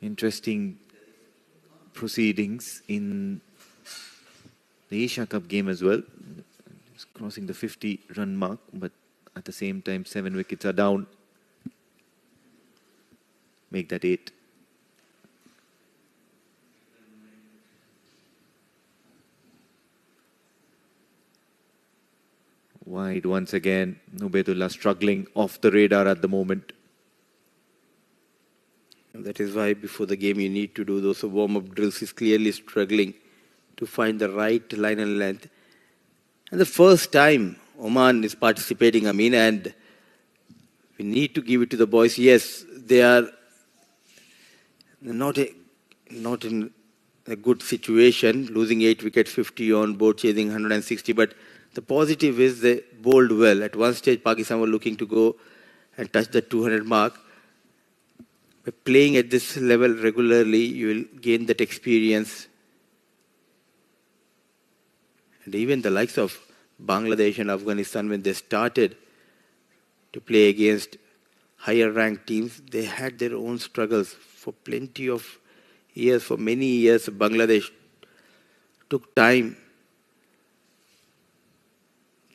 S1: Interesting proceedings in the Asia Cup game as well. He's crossing the 50-run mark, but at the same time, 7 wickets are down. Make that 8. Wide once again. Ubaidullah struggling off the radar at the moment.
S4: And that is why before the game you need to do those warm-up drills. He's clearly struggling to find the right line and length. And the first time Oman is participating, and we need to give it to the boys. Yes, they are not in a good situation, losing 8 wickets, 50 on board, chasing 160, but the positive is they bowled well. At one stage, Pakistan were looking to go and touch the 200 mark. By playing at this level regularly, you will gain that experience. And even the likes of Bangladesh and Afghanistan, when they started to play against higher ranked teams, they had their own struggles for plenty of years. For many years, Bangladesh took time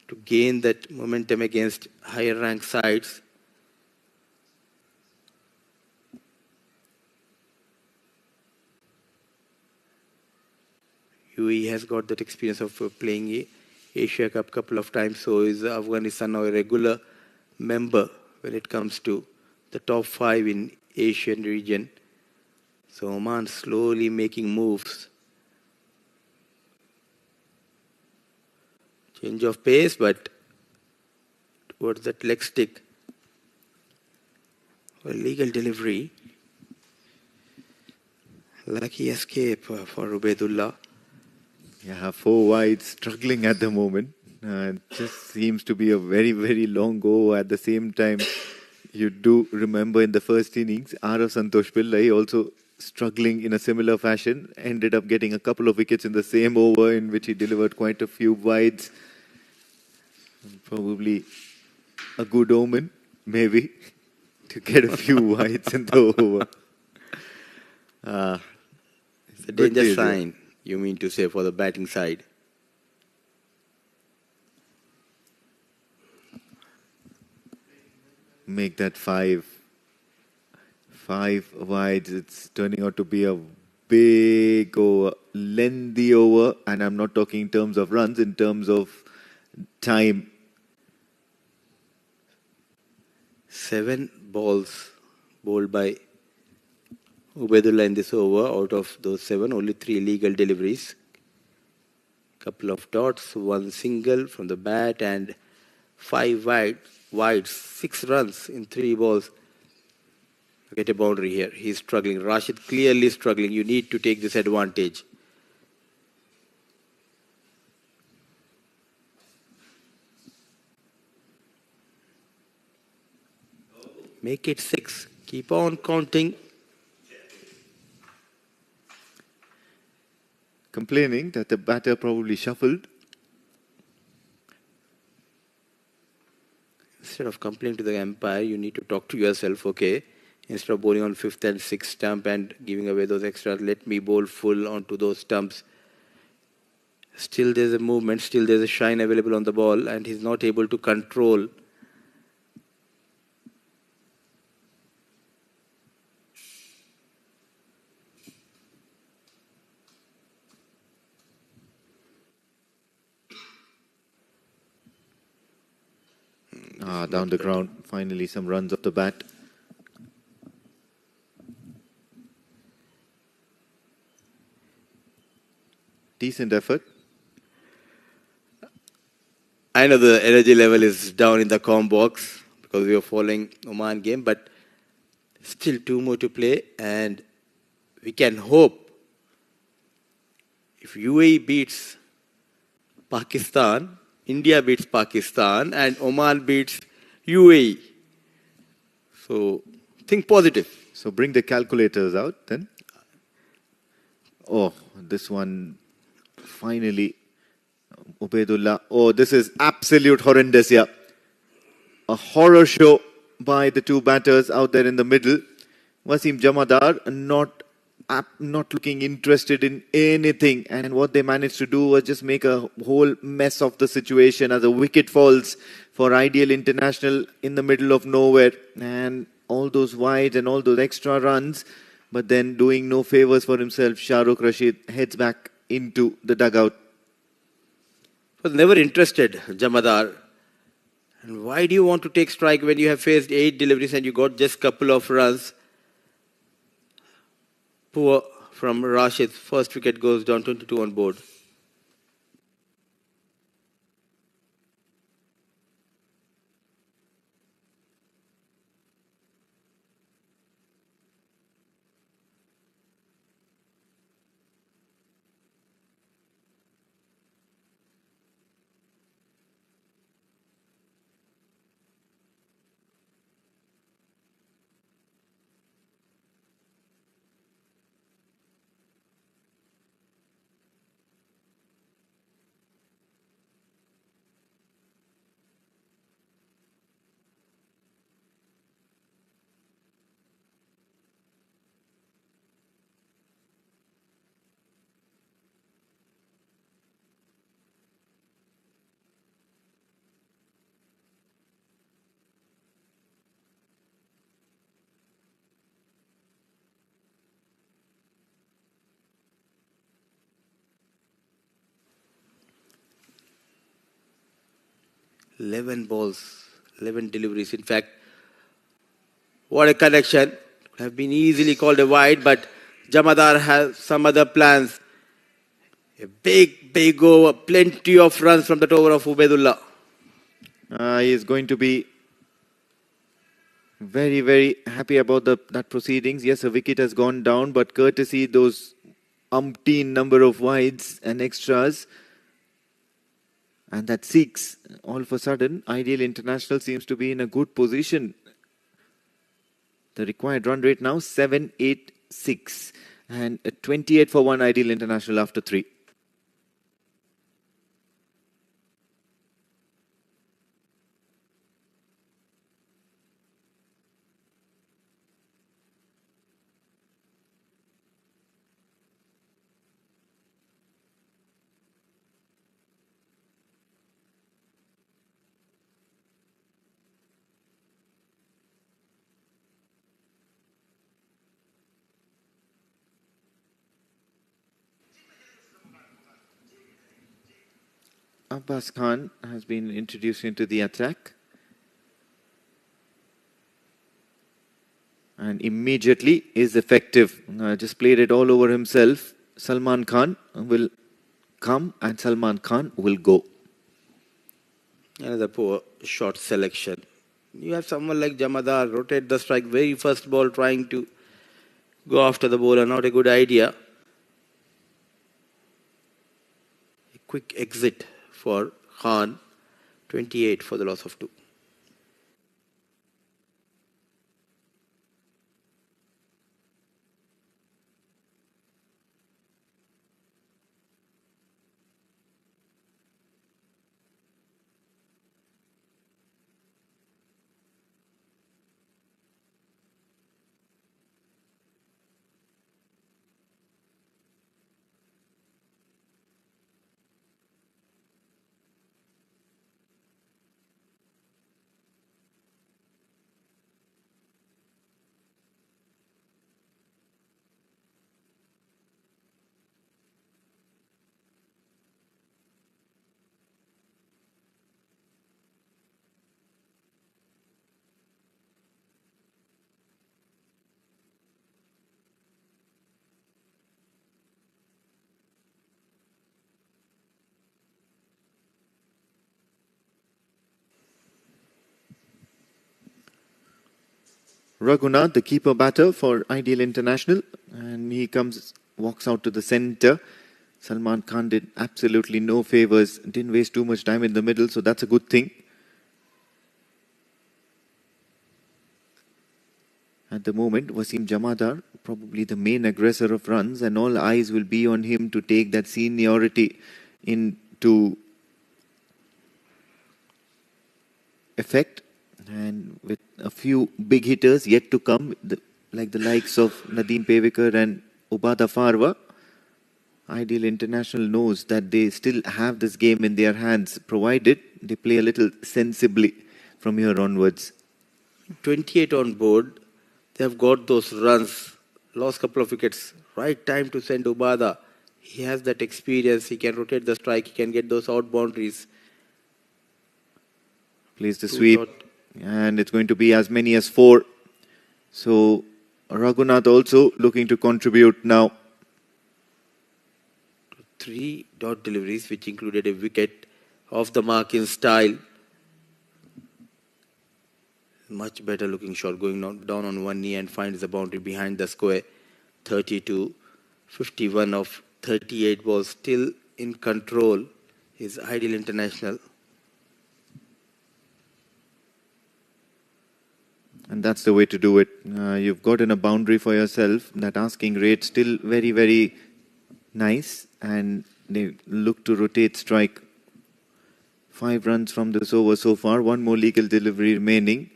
S4: to gain that momentum against higher ranked sides. UAE has got that experience of playing Asia Cup couple of times, so is Afghanistan now a regular member when it comes to the top 5 in Asian region. So Oman slowly making moves. Change of pace, but towards that leg stick. A legal delivery. Lucky escape for Ubaidullah.
S1: Yeah, 4 wides, struggling at the moment. Just seems to be a very, very long go. At the same time, you do remember in the first innings, R.F. Santosh Pillai also struggling in a similar fashion. Ended up getting a couple of wickets in the same over in which he delivered quite a few wides. Probably a good omen, maybe, to get a few wides in the over.
S4: It's a danger sign, you mean to say, for the batting side.
S1: make that five. 5 wides. It's turning out to be a big over, lengthy over, and I'm not talking in terms of runs, in terms of time.
S4: 7 balls bowled by Ubaidullah in this over. Out of those 7, only 3 legal deliveries. Couple of dots, 1 single from the bat, and 5 wides, 6 runs in 3 balls. Get a boundary here. He's struggling. Rashid clearly struggling. You need to take this advantage. Make it 6. Keep on counting.
S1: Complaining that the batter probably shuffled.
S4: Instead of complaining to the umpire, you need to talk to yourself, okay? Instead of bowling on 5th and 6th stump and giving away those extras, let me bowl full onto those stumps. Still there's a movement, still there's a shine available on the ball, and he's not able to control.
S1: Down the ground. Finally, some runs off the bat. Decent effort.
S4: I know the energy level is down in the com box because we are following Oman game, but still 2 more to play, and we can hope if UAE beats Pakistan, India beats Pakistan, and Oman beats UAE. So think positive.
S1: So bring the calculators out then. Oh, this one finally. Ubaidullah. Oh, this is absolute horrendous, yeah. A horror show by the 2 batters out there in the middle. Wasim Jamadar not looking interested in anything, and what they managed to do was just make a whole mess of the situation as a wicket falls for Ideal International in the middle of nowhere, and all those wides and all those extra runs, but then doing no favors for himself. Shahrukh Rashid heads back into the dugout.
S4: Was never interested, Jamadar. And why do you want to take strike when you have faced 8 deliveries and you got just couple of runs? Poor from Rashid. First wicket goes down, 22 on board. "11 balls, 11 deliveries. In fact, what a connection. Have been easily called a wide, but Jamadar has some other plans. A big over, plenty of runs from that over of Ubaidullah.
S1: He is going to be very happy about that proceedings. Yes, a wicket has gone down, but courtesy those umpteen number of wides and extras, and that 6, all of a sudden, Ideal International seems to be in a good position. The required run rate now 786, and a 28 for 1 Ideal International after 3. Abbas Khan has been introduced into the attack. And immediately is effective. Just played it all over himself. Salman Khan will come and Salman Khan will go.
S4: Another poor shot selection. You have someone like Jamadar rotate the strike very first ball, trying to go after the bowler. Not a good idea. A quick exit for Khan. 28 for the loss of 2.
S1: Raghunath, the keeper batter for Ideal International, and he walks out to the centre. Salman Khan did absolutely no favours, didn't waste too much time in the middle, so that's a good thing. At the moment, Wasim Jamadar, probably the main aggressor of runs, and all eyes will be on him to take that seniority into effect. And with a few big hitters yet to come, like the likes of Nadeem Pevekar and Ubada Farwa, Ideal International knows that they still have this game in their hands, provided they play a little sensibly from here onwards.
S4: 28 on board. They have got those runs. Lost couple of wickets. Right time to send Ubada. He has that experience. He can rotate the strike. He can get those out boundaries.
S1: Plays the sweep. And it's going to be as many as 4. So Raghunath also looking to contribute now.
S4: 3 dot deliveries, which included a wicket off the mark in style. Much better looking shot, going down on one knee and finds the boundary behind the square. 32, 51 of 38 balls, still in control. Is Ideal International.
S1: And that's the way to do it. You've gotten a boundary for yourself. That asking rate still very, very nice. And they look to rotate strike. 5 runs from this over so far. 1 more legal delivery remaining.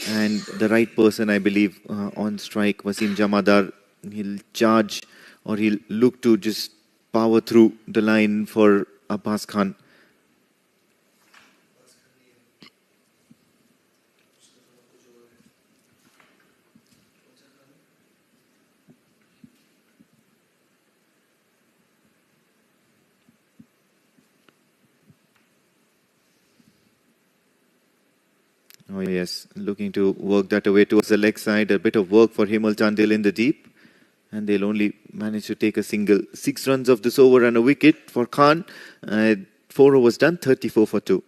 S1: And the right person, I believe, on strike, Wasim Jamadar. He'll charge or he'll look to just power through the line for Abbas Khan. Oh yes, looking to work that away towards the leg side. A bit of work for Himal Chandil in the deep. And they'll only manage to take a single. 6 runs of this over and a wicket for Khan. 4 overs done, 34 for 2.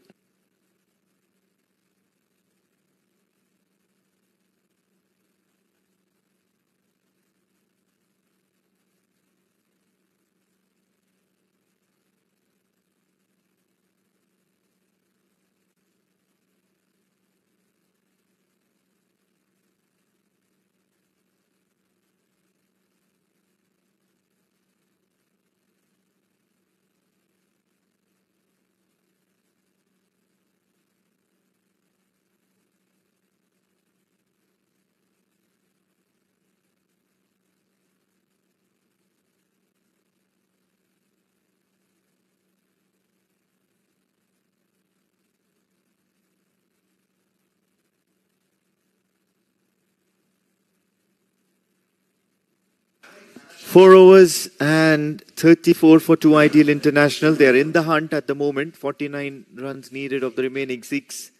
S1: 4 overs and 34 for 2 Ideal International. They are in the hunt at the moment. 49 runs needed of the remaining 6.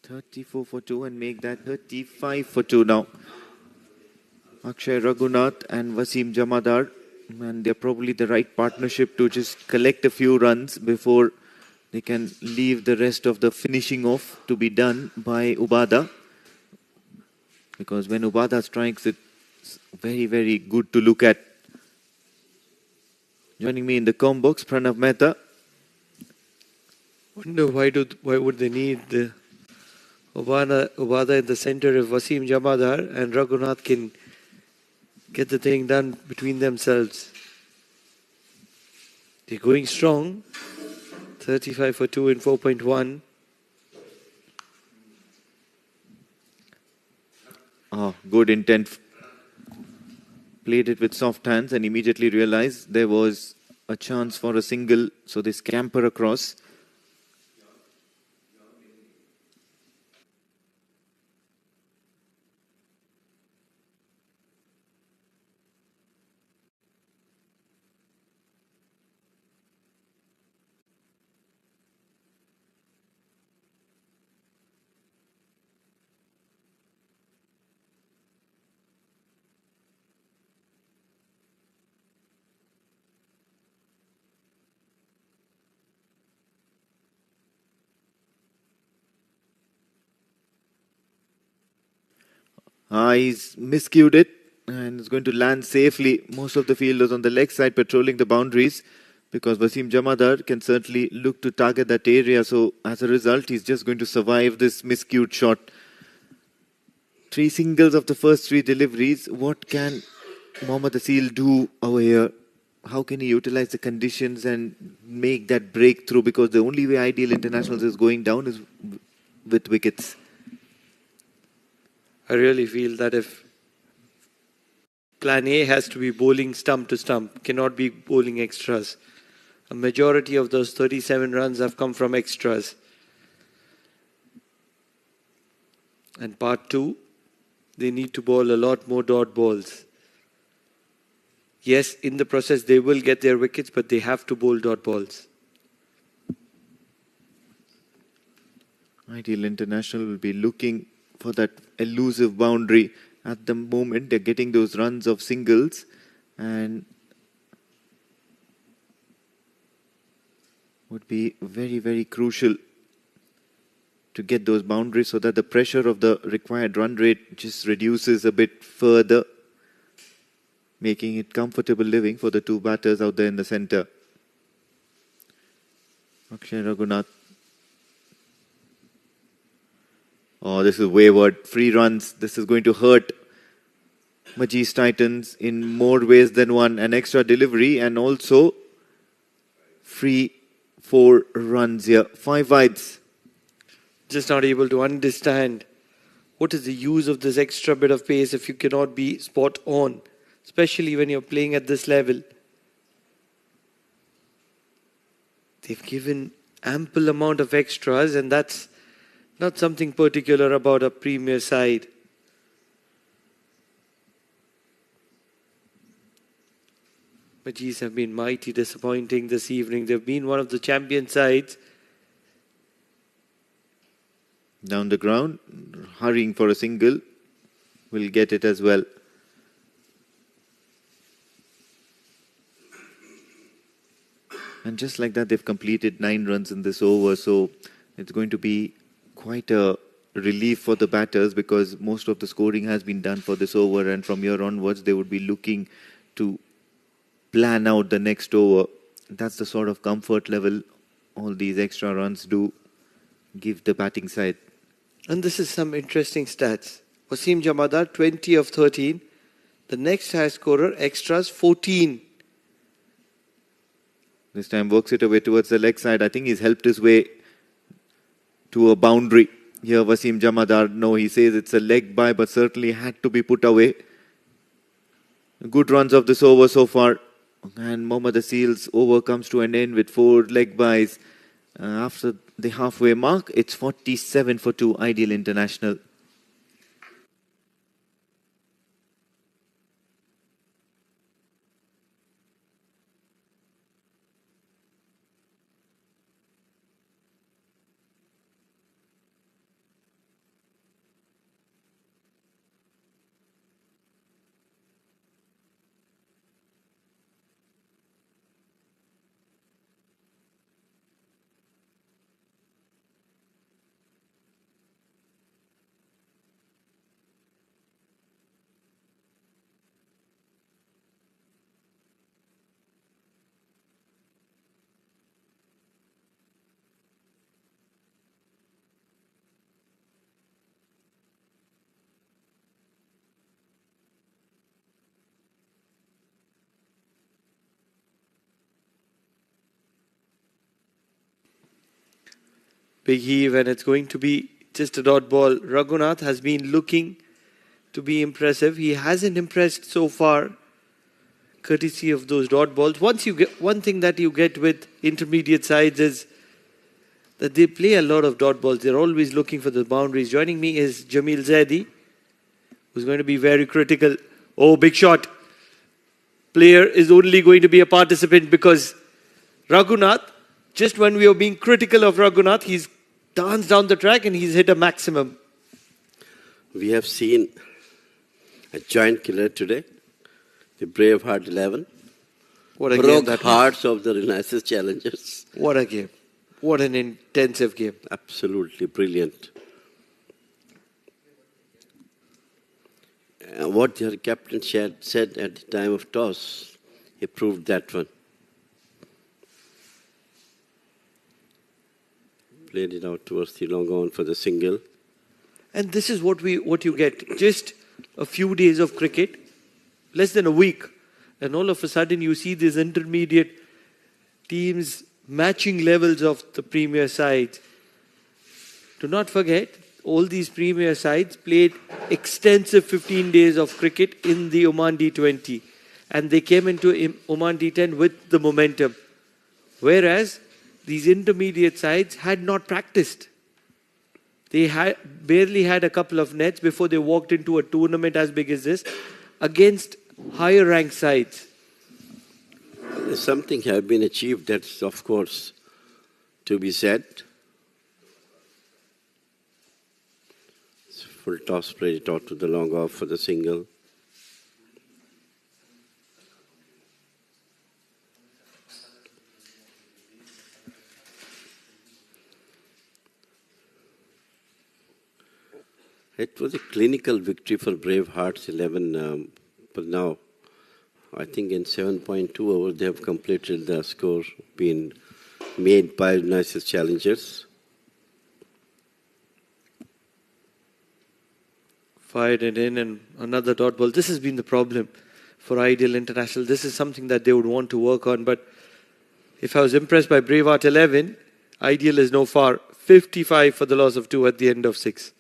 S1: .34 for 2 and make that 35 for 2 now. Akshay Raghunath and Wasim Jamadar, and they're probably the right partnership to just collect a few runs before they can leave the rest of the finishing off to be done by Ubada. Because when Ubada strikes, it's very, very good to look at. Joining me in the com box, Pranav Mehta.
S3: Wonder why would they need the Ubada in the center if Wasim Jamadar and Raghunath can get the thing done between themselves. They're going strong. 35 for 2 in 4.1.
S1: Oh, good intent. Played it with soft hands and immediately realized there was a chance for a single, so they scamper across. He's miscued it and is going to land safely. Most of the fielders on the leg side patrolling the boundaries because Wasim Jamadar can certainly look to target that area. So as a result, he's just going to survive this miscued shot. 3 singles of the first 3 deliveries. What can Mohammad Asil do over here? How can he utilize the conditions and make that breakthrough? Because the only way Ideal Internationals is going down is with wickets.
S3: I really feel that if plan A has to be bowling stump to stump, cannot be bowling extras. A majority of those 37 runs have come from extras. And part 2, they need to bowl a lot more dot balls. Yes, in the process they will get their wickets, but they have to bowl dot balls.
S1: Ideal International will be looking for that elusive boundary. At the moment, they're getting those runs of singles and would be very, very crucial to get those boundaries so that the pressure of the required run rate just reduces a bit further, making it comfortable living for the 2 batters out there in the center. Akshay Raghunath. Oh, this is wayward. Free runs. This is going to hurt Majees Titans in more ways than one. An extra delivery and also free 4 runs here. 5 wides.
S3: Just not able to understand what is the use of this extra bit of pace if you cannot be spot on, especially when you're playing at this level. They've given ample amount of extras, and that's not something particular about a premier side. Majees have been mighty disappointing this evening. They've been one of the champion sides.
S1: Down the ground, hurrying for a single. Will get it as well. And just like that, they've completed 9 runs in this over. So it's going to be quite a relief for the batters because most of the scoring has been done for this over. And from here onwards, they would be looking to plan out the next over. That's the sort of comfort level all these extra runs do give the batting side.
S3: And this is some interesting stats. Wasim Jamadar, 20 of 13. The next high scorer, extras, 14.
S1: This time works it away towards the leg side. I think he's helped his way to a boundary. Here Wasim Jamadar, no, he says it's a leg by, but certainly had to be put away. Good runs of this over so far. And Mohammad Asil's over comes to an end with 4 leg bys. After the halfway mark, it's 47 for 2, Ideal International.
S3: Big heave, and it's going to be just a dot ball. Raghunath has been looking to be impressive. He hasn't impressed so far, courtesy of those dot balls. One thing that you get with intermediate sides is that they play a lot of dot balls. They're always looking for the boundaries. Joining me is Jamil Zaidi, who's going to be very critical. Oh, big shot. Player is only going to be a participant because Raghunath, just when we were being critical of Raghunath, he's danced down the track and he's hit a maximum.
S2: We have seen a giant killer today, the Braveheart 11.
S3: What a game
S2: Broke
S3: that
S2: hearts of the Renaissance challengers.
S3: What a game. What an intensive game.
S2: Absolutely brilliant. What their captain said at the time of toss, he proved that one. Played it out towards the long on for the single.
S3: And this is what you get. Just a few days of cricket, less than a week, and all of a sudden you see these intermediate teams matching levels of the premier sides. Do not forget, all these premier sides played extensive 15 days of cricket in the Oman D20, and they came into Oman D10 with the momentum. Whereas these intermediate sides had not practiced. They barely had a couple of nets before they walked into a tournament as big as this against higher ranked sides.
S2: Something has been achieved, that's of course to be said. Full toss played it out to the long off for the single. It was a clinical victory for Bravehearts 11, but now I think in 7.2 overs they have completed the score being made by nicest challengers.
S3: Fired it in and another dot ball. This has been the problem for Ideal International. This is something that they would want to work on. But if I was impressed by Braveheart 11, Ideal is no far. 55 for the loss of 2 at the end of 6.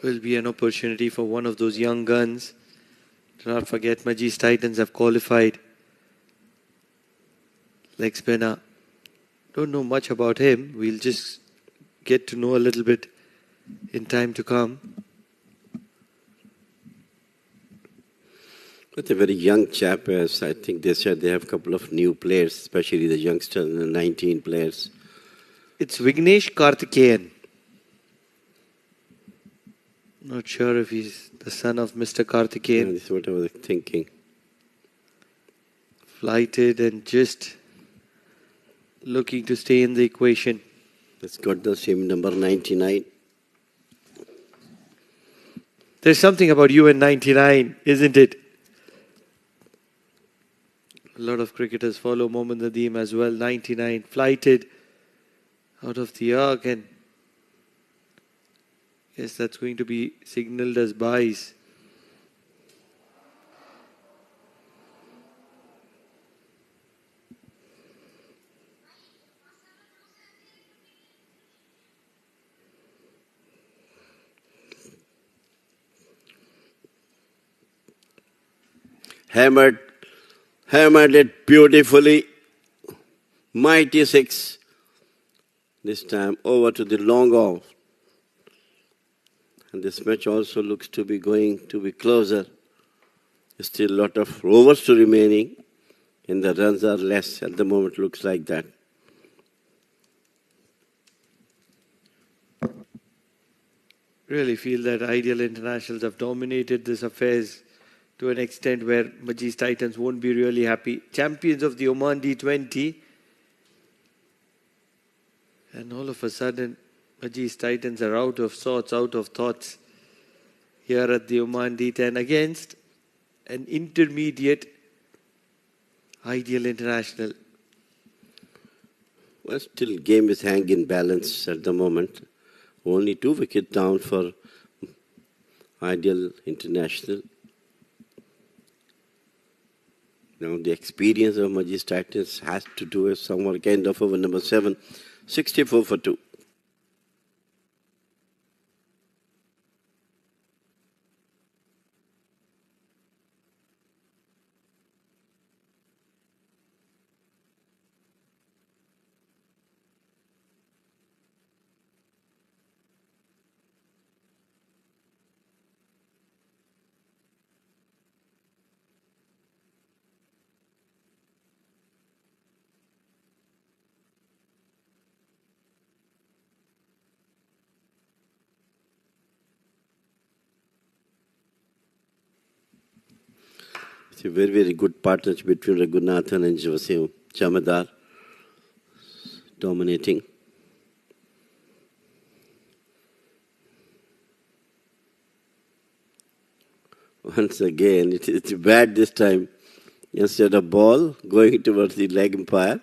S3: Will be an opportunity for one of those young guns. Do not forget, Majees Titans have qualified. Leg spinner. Don't know much about him. We'll just get to know a little bit in time to come.
S2: It's a very young chap, as I think they said they have a couple of new players, especially the youngsters, the 19 players.
S3: It's Vignesh Karthikeyan. Not sure if he's the son of Mr. Karthikeyan.
S2: This is what I was thinking.
S3: Flighted and just looking to stay in the equation.
S2: It's got the same number 99.
S3: There's something about you and 99, isn't it? A lot of cricketers follow Mohammad Nadeem as well. 99, flighted out of the arc, and yes, that's going to be signalled as byes.
S2: Hammered it beautifully. Mighty six. This time over to the long off. And this match also looks to be going to be closer. Still a lot of overs to remaining. And the runs are less at the moment, looks like that.
S3: Really feel that Ideal Internationals have dominated this affairs to an extent where Majees Titans won't be really happy. Champions of the Oman D20. And all of a sudden, Majees Titans are out of sorts, out of thoughts here at the Oman D10 against an intermediate Ideal International.
S2: Well, still game is hanging in balance at the moment. Only 2 wickets down for Ideal International. Now the experience of Majees Titans has to do with some kind of over number 7, 64 for 2. It's a very, very good partnership between Raghunathan and Wasim Jamadar, dominating. Once again, it's bad this time. Instead of ball, going towards the leg umpire.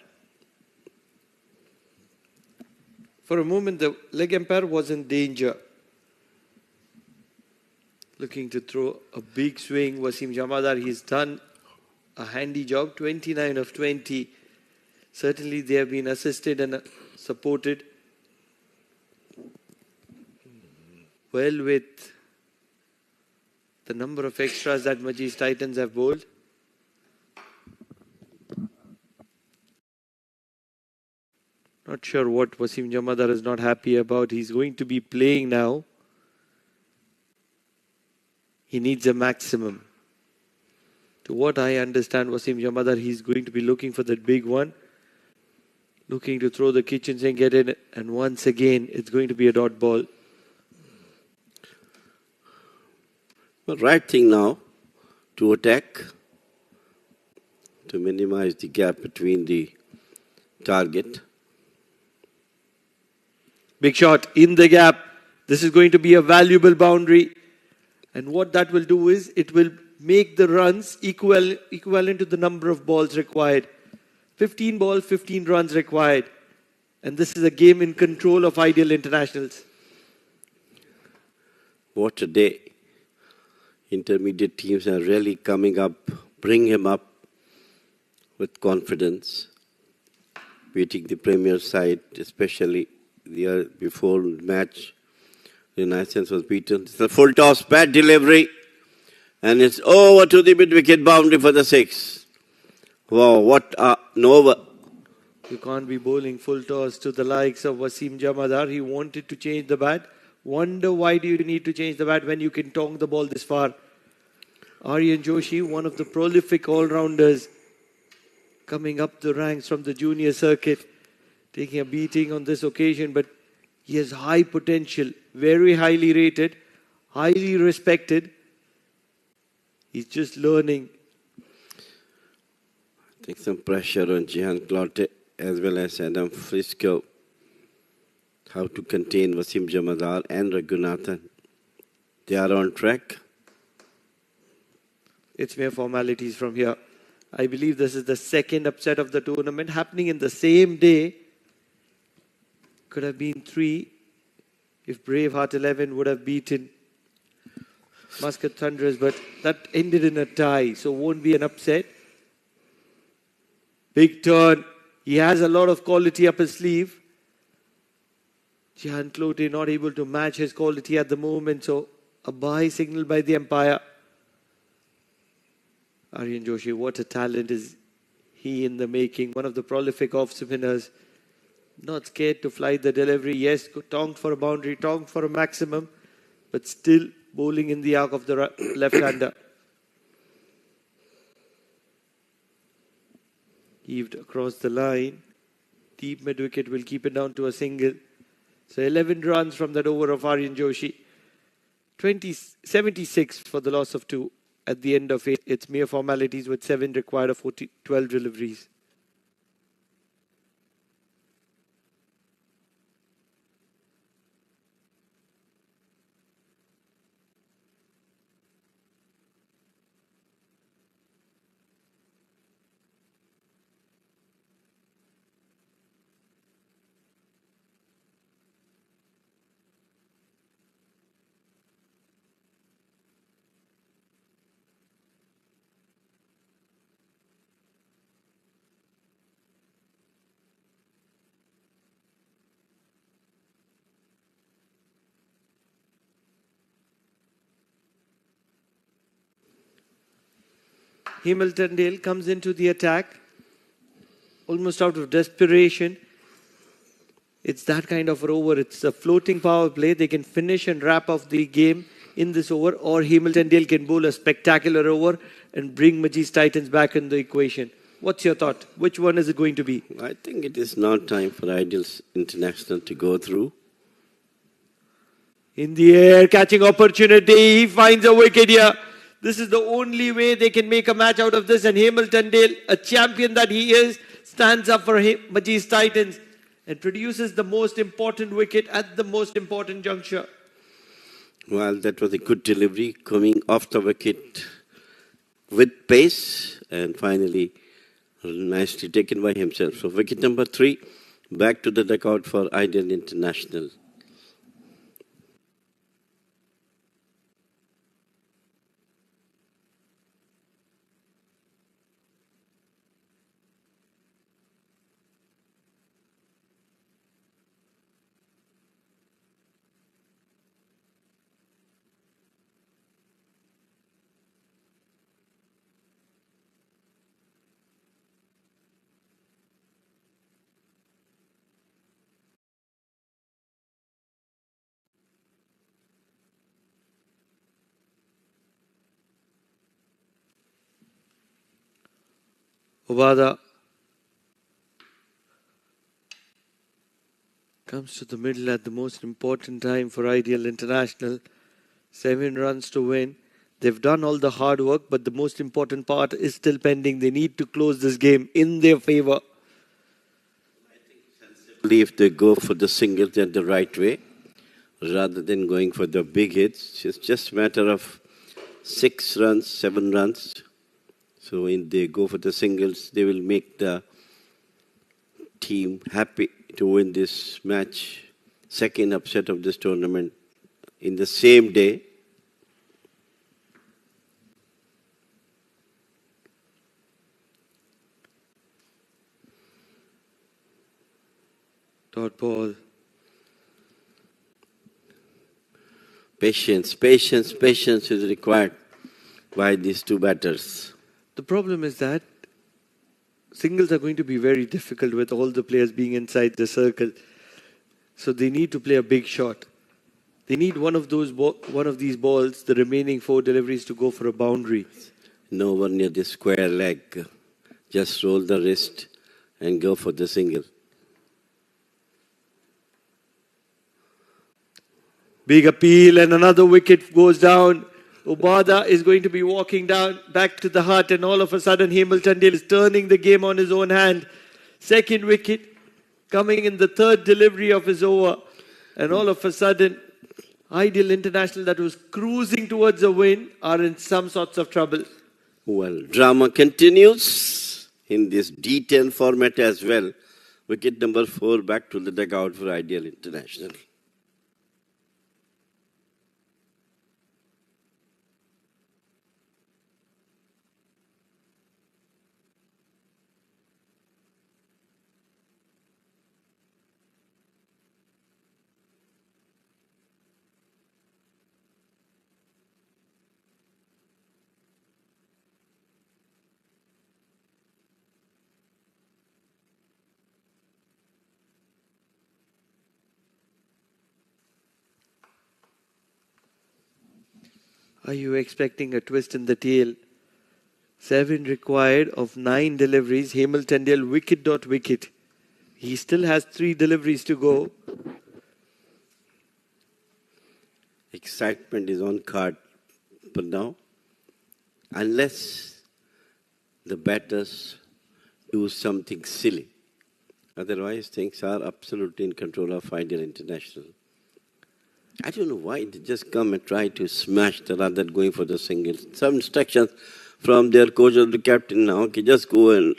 S3: For a moment, the leg umpire was in danger. Looking to throw a big swing. Wasim Jamadar, he's done a handy job. 29 of 20. Certainly they have been assisted and supported well with the number of extras that Majees Titans have bowled. Not sure what Wasim Jamadar is not happy about. He's going to be playing now. He needs a maximum. To what I understand, Wasim Jamadar, he's going to be looking for that big one. Looking to throw the kitchens and get in. And once again, it's going to be a dot ball.
S2: The right thing now to attack, to minimize the gap between the target.
S3: Big shot in the gap. This is going to be a valuable boundary. And what that will do is, it will make the runs equivalent to the number of balls required. 15 balls, 15 runs required. And this is a game in control of Ideal Internationals.
S2: What a day. Intermediate teams are really coming up, bring him up with confidence. Beating the Premier side, especially the year before match. Renaissance was beaten. It's a full toss, bad delivery. And it's over to the mid-wicket boundary for the 6. Wow, what a over.
S3: You can't be bowling full toss to the likes of Wasim Jamadar. He wanted to change the bat. Wonder why do you need to change the bat when you can tong the ball this far? Aryan Joshi, one of the prolific all-rounders, coming up the ranks from the junior circuit, taking a beating on this occasion, but he has high potential, very highly rated, highly respected. He's just learning.
S2: Take some pressure on Jihan Clotte as well as Adam Frisco. How to contain Wasim Jamadar and Raghunathan. They are on track.
S3: It's mere formalities from here. I believe this is the second upset of the tournament happening in the same day. Could have been 3 if Braveheart 11 would have beaten Muscat Thunderers, but that ended in a tie, so won't be an upset. Big turn. He has a lot of quality up his sleeve. Jihan Clotte not able to match his quality at the moment, so a bye signal by the umpire. Aryan Joshi, what a talent is he in the making. One of the prolific off-spinners. Not scared to fly the delivery. Yes, tonked for a boundary, tonked for a maximum, but still bowling in the arc of the left-hander. Heaved across the line. Deep mid-wicket will keep it down to a single. So 11 runs from that over of Aryan Joshi. 76 for the loss of 2. At the end of it, it's mere formalities with 7 required of 12 deliveries. Hamilton Dale comes into the attack, almost out of desperation. It's that kind of an over. It's a floating power play. They can finish and wrap up the game in this over, or Hamilton Dale can bowl a spectacular over and bring Majees Titans back in the equation. What's your thought? Which one is it going to be?
S2: I think it is now time for Ideals International to go through.
S3: In the air, catching opportunity. He finds a wicket here. This is the only way they can make a match out of this. And Hamilton Dale, a champion that he is, stands up for Majees Titans and produces the most important wicket at the most important juncture.
S2: Well, that was a good delivery, coming off the wicket with pace and finally nicely taken by himself. So wicket number 3, back to the dugout for Ideal International.
S3: Obada comes to the middle at the most important time for Ideal International. 7 runs to win. They've done all the hard work, but the most important part is still pending. They need to close this game in their favor.
S2: If they go for the singles in the right way, rather than going for the big hits, it's just a matter of 6 runs, 7 runs. So when they go for the singles, they will make the team happy to win this match. Second upset of this tournament in the same day.
S3: Dot ball.
S2: Patience, patience, patience is required by these two batters.
S3: The problem is that singles are going to be very difficult with all the players being inside the circle. So they need to play a big shot. They need one of these balls, the remaining 4 deliveries, to go for a boundary.
S2: No one near the square leg. Just roll the wrist and go for the single.
S3: Big appeal and another wicket goes down. Ubada is going to be walking down back to the hut, and all of a sudden Hemal Chandel is turning the game on his own hand. Second wicket coming in the third delivery of his over, and all of a sudden Ideal International, that was cruising towards a win, are in some sorts of trouble.
S2: Well, drama continues in this D10 format as well. Wicket number 4 back to the dugout for Ideal International.
S3: Are you expecting a twist in the tail? 7 required of 9 deliveries. Hemal Chandel wicket dot wicket. He still has 3 deliveries to go.
S2: Excitement is on card for now. Unless the batters do something silly. Otherwise, things are absolutely in control of Ideal International. I don't know why they just come and try to smash the rather than going for the singles. Some instructions from their coach or the captain now, okay, just go and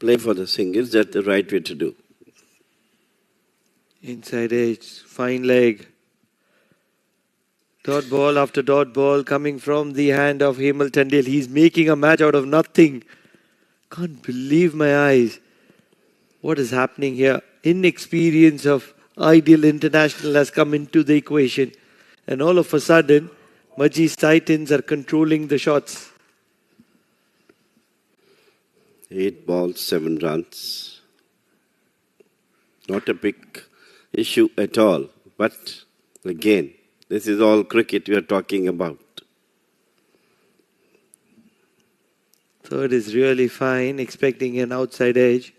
S2: play for the singles. That's the right way to do.
S3: Inside edge, fine leg. Dot ball after dot ball coming from the hand of Hemal Chandel. He's making a match out of nothing. Can't believe my eyes. What is happening here? Inexperience of Ideal International has come into the equation. And all of a sudden, Majees Titans are controlling the shots.
S2: 8 balls, 7 runs. Not a big issue at all. But again, this is all cricket we are talking about.
S3: Third is really fine, expecting an outside edge.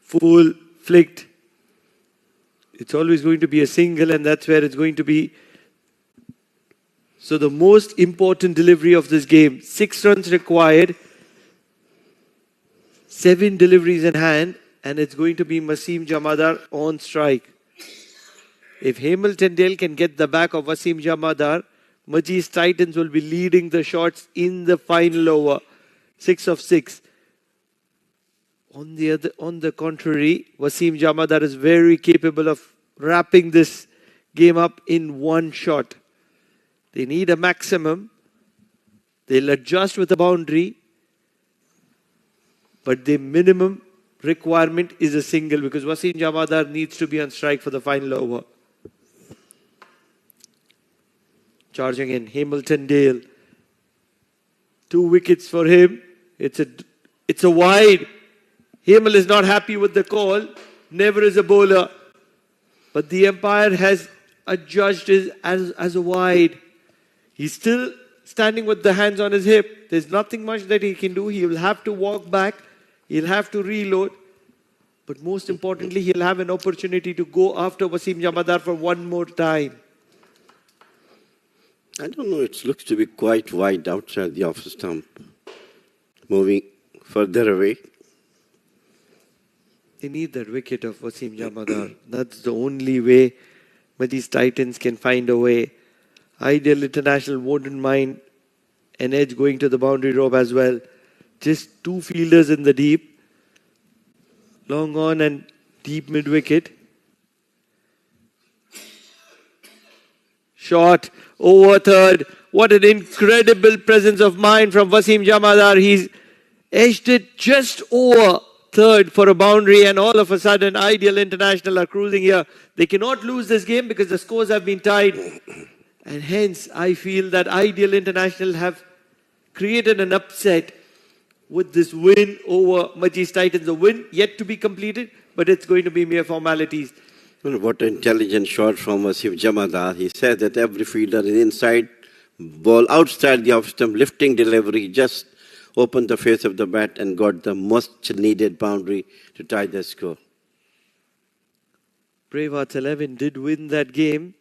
S3: Full flicked. It's always going to be a single, and that's where it's going to be. So the most important delivery of this game, 6 runs required, 7 deliveries in hand, and it's going to be Wasim Jamadar on strike. If Hemal Chandel can get the back of Wasim Jamadar, Majees Titans will be leading the shots in the final over. 6 of 6. On the contrary, Wasim Jamadar is very capable of wrapping this game up in one shot. They need a maximum. They'll adjust with a boundary. But the minimum requirement is a single, because Wasim Jamadar needs to be on strike for the final over. Charging in, Hemal Chandel. 2 wickets for him. It's a wide. Hemal is not happy with the call. Never is a bowler. But the umpire has adjudged it as a wide. He's still standing with the hands on his hip. There's nothing much that he can do. He will have to walk back. He'll have to reload. But most importantly, he'll have an opportunity to go after Wasim Jamadar for one more time.
S2: I don't know, it looks to be quite wide outside the off stump. Moving further away.
S3: They need that wicket of Wasim Jamadar. That's the only way Majees Titans can find a way. Ideal International wouldn't mind an edge going to the boundary rope as well. Just 2 fielders in the deep. Long on and deep mid-wicket. Shot over third. What an incredible presence of mind from Wasim Jamadar. He's edged it just over third for a boundary, and all of a sudden Ideal International are cruising here. They cannot lose this game because the scores have been tied. And hence, I feel that Ideal International have created an upset with this win over Majees Titans. A win yet to be completed, but it's going to be mere formalities.
S2: Well, what an intelligent shot from Wasim Jamadar. He said that every fielder is inside, ball outside the off stump, lifting delivery, just opened the face of the bat and got the most needed boundary to tie the score.
S3: Bravehearts 11 did win that game.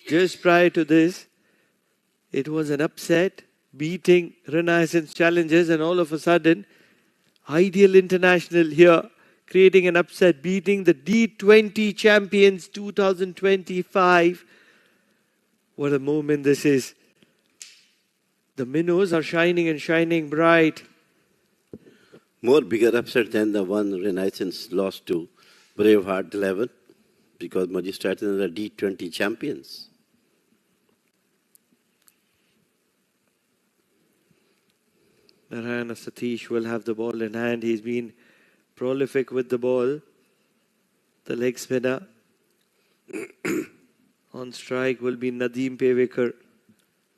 S3: Just prior to this, it was an upset, beating Renaissance Challengers, and all of a sudden, Ideal International here, creating an upset, beating the D20 champions 2025. What a moment this is. The minnows are shining and shining bright.
S2: More bigger upset than the one Renaissance lost to Braveheart 11, because Majees Titans are D20 champions.
S3: Narayana Satish will have the ball in hand. He's been prolific with the ball. The leg spinner. On strike will be Nadeem Pevekar.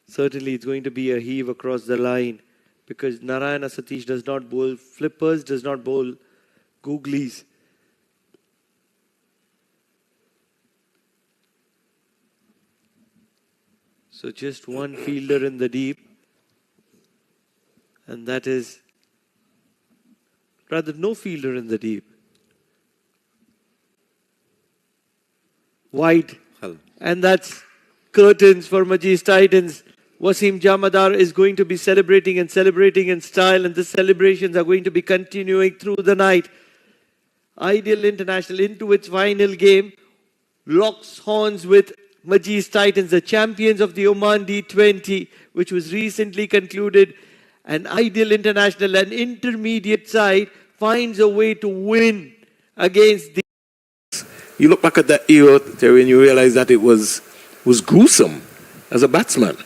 S3: Certainly it's going to be a heave across the line, because Narayana Satish does not bowl flippers, does not bowl googlies. So just one fielder in the deep. And that is, rather, no fielder in the deep. Wide.
S2: Hello.
S3: And that's curtains for Majees Titans. Wasim Jamadar is going to be celebrating in style, and the celebrations are going to be continuing through the night. Ideal International into its final game locks horns with Majees Titans, the champions of the Oman D20, which was recently concluded. And Ideal International, an intermediate side, finds a way to win against the...
S5: You look back at that era, Terry, and you realize that it was gruesome as a batsman.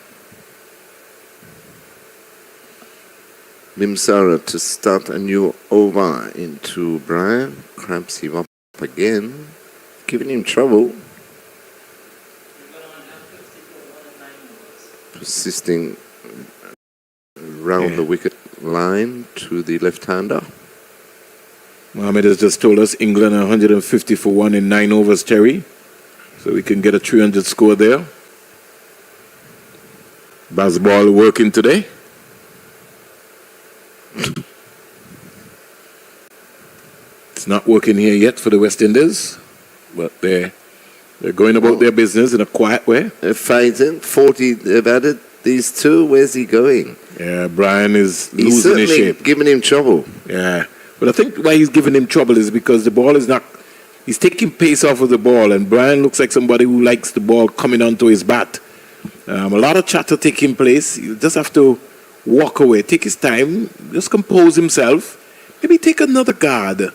S6: Limsara to start a new over into Brian. Cramps him up again, giving him trouble. Persisting round the wicket line to the left-hander.
S5: Mohammed has just told us England are 150 for 1 in 9 overs, Terry. So we can get a 300 score there. Bazball working today. It's not working here yet for the West Indies, but they're going about their business in a quiet way.
S6: They're fighting. 40 they've added. These two, where's he going?
S5: Yeah, Brian is
S6: He's
S5: losing his
S6: certainly
S5: shape.
S6: giving him trouble.
S5: Yeah, but I think why he's giving him trouble is because the ball is not... He's taking pace off of the ball, and Brian looks like somebody who likes the ball coming onto his bat. A lot of chatter taking place. You just have to walk away, take his time, just compose himself. Maybe take another guard.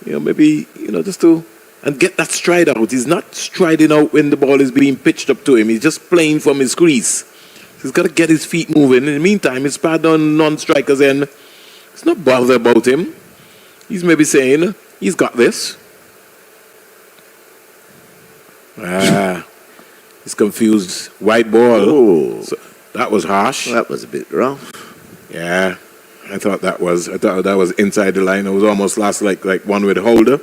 S5: Maybe, just to... And get that stride out. He's not striding out when the ball is being pitched up to him. He's just playing from his crease. He's got to get his feet moving. In the meantime, his pad on non-strikers end. It's not bothered about him. He's maybe saying, he's got this. He's confused. White ball.
S6: Oh,
S5: So that was harsh.
S6: that was a bit rough.
S5: Yeah, I thought that was inside the line. It was almost last like one with Holder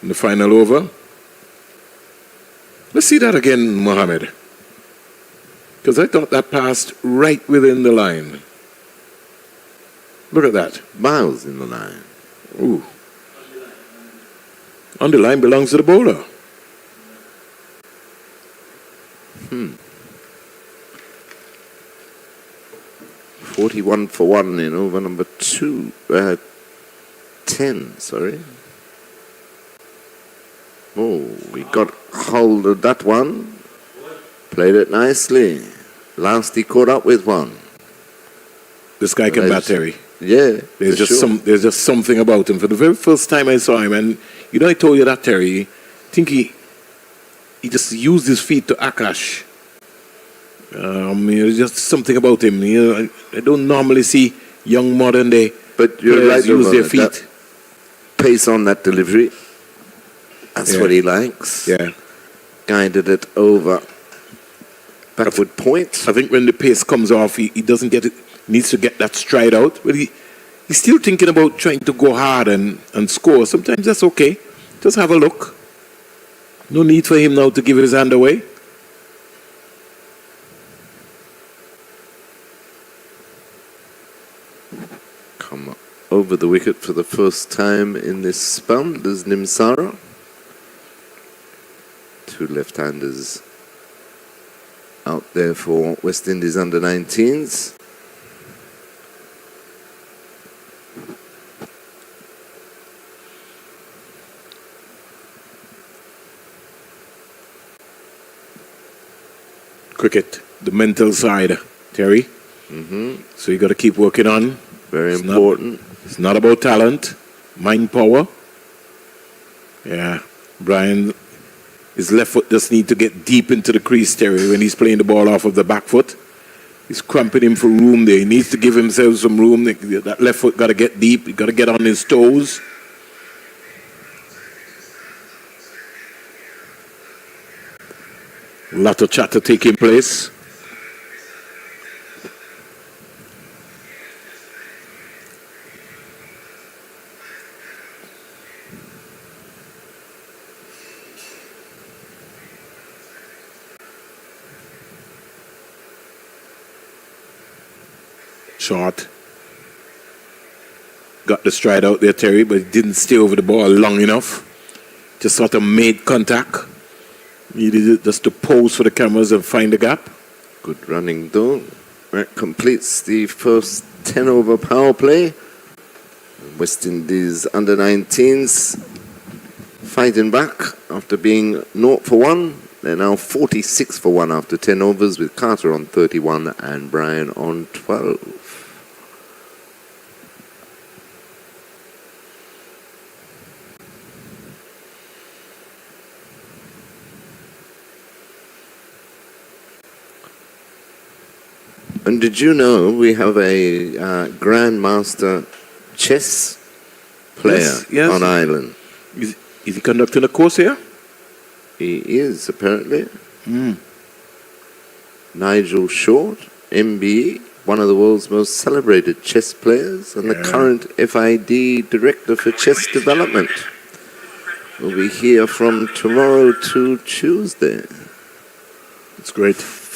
S5: in the final over. Let's see that again, Mohammed. Because I thought that passed right within the line. Look at that.
S6: Miles in the line.
S5: Ooh. On the line belongs to the bowler.
S6: 41 for 1 in over number 10, sorry. Oh, we got hold of that one. Played it nicely. Last he caught up with one.
S5: This guy can bat, Terry.
S6: Yeah,
S5: There's
S6: for
S5: just
S6: sure.
S5: there's just something about him. For the very first time I saw him, and I told you that, Terry. I think he just used his feet to Akash. There's just something about him. I don't normally see young modern day
S6: But you're
S5: players
S6: right,
S5: use their
S6: Roman,
S5: feet.
S6: that pace on that delivery. That's
S5: Yeah.
S6: what he likes.
S5: Yeah,
S6: Guided it over. Backward point.
S5: I think when the pace comes off, he doesn't get it. Needs to get that stride out. But he's still thinking about trying to go hard and score. Sometimes that's okay. Just have a look. No need for him now to give his hand away.
S6: Come over the wicket for the first time in this spell. There's Nimsara. Two left-handers out there for West Indies under-19s.
S5: Cricket, the mental side, Terry. So you got to keep working on.
S6: Very important.
S5: It's not about talent, mind power. Yeah, Brian, his left foot just need to get deep into the crease, Terry, when he's playing the ball off of the back foot. He's cramping him for room there. He needs to give himself some room. That left foot got to get deep. He got to get on his toes. A lot of chatter taking place. Short. Got the stride out there, Terry, but he didn't stay over the ball long enough. Just sort of made contact. Needed it just to pose for the cameras and find the gap.
S6: Good running though. That completes the first 10-over power play. West Indies under-19s fighting back after being 0 for 1. They're now 46 for 1 after 10 overs, with Carter on 31 and Bryan on 12. And did you know we have a Grandmaster chess player
S5: Yes.
S6: on Ireland?
S5: Is he conducting a course here?
S6: He is, apparently. Nigel Short, MBE, one of the world's most celebrated chess players and the current FID Director for Chess Development. Will be here from tomorrow to Tuesday.
S5: It's great.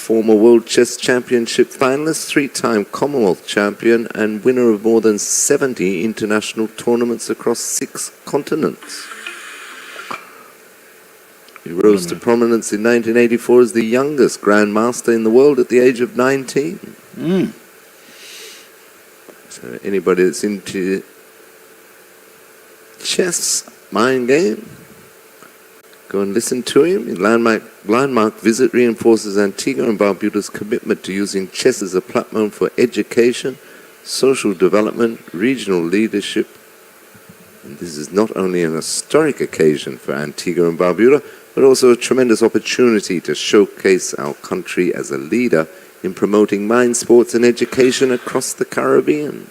S6: Former World Chess Championship finalist, 3-time Commonwealth champion, and winner of more than 70 international tournaments across 6 continents. He rose to prominence in 1984 as the youngest Grandmaster in the world at the age of 19. So anybody that's into chess, mind game, go and listen to him. Landmark visit reinforces Antigua and Barbuda's commitment to using chess as a platform for education, social development, regional leadership. And this is not only an historic occasion for Antigua and Barbuda, but also a tremendous opportunity to showcase our country as a leader in promoting mind sports and education across the Caribbean.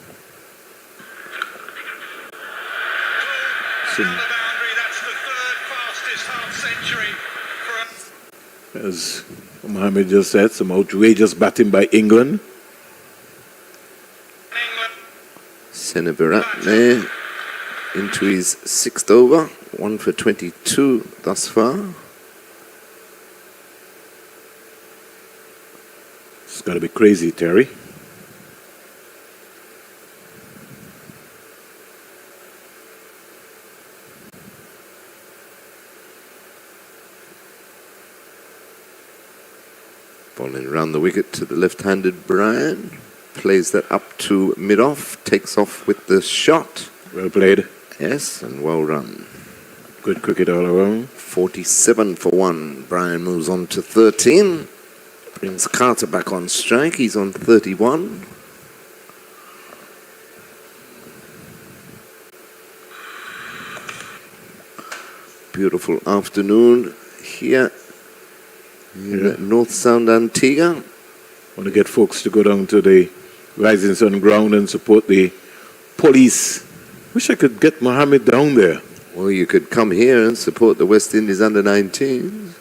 S5: As Mohammed just said, some outrageous batting by England.
S6: Seneviratne into his 6th over, 1 for 22 thus far.
S5: It's got to be crazy, Terry.
S6: Bowling around the wicket to the left-handed Bryan. Plays that up to mid-off, takes off with the shot.
S5: Well played.
S6: Yes, and well run.
S5: Good cricket all around.
S6: 47 for 1. Bryan moves on to 13. Brings Carter back on strike. He's on 31. Beautiful afternoon here in North Sound, Antigua.
S5: Want to get folks to go down to the Rising Sun ground and support the police. Wish I could get Mohammed down there.
S6: Well, you could come here and support the West Indies under-19s.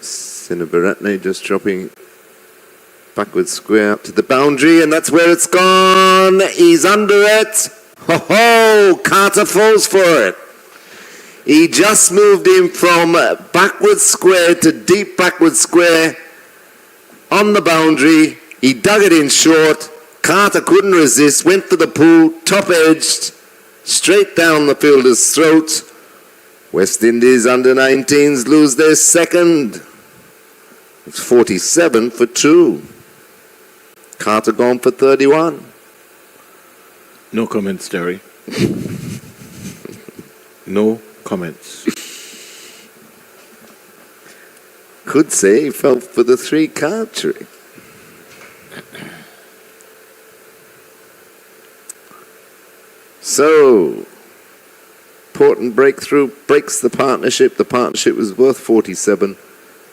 S6: Seneviratne just dropping backwards square up to the boundary, and that's where it's gone. He's under it. Ho ho! Carter falls for it. He just moved him from backward square to deep backward square on the boundary. He dug it in short. Carter couldn't resist, went for the pull, top-edged, straight down the fielder's throat. West Indies under-19s lose their second. It's 47 for 2. Carter gone for 31.
S5: No comments, Terry. No comments.
S6: Could say he fell for the 3-card trick. So, important breakthrough, breaks the partnership. The partnership was worth 47.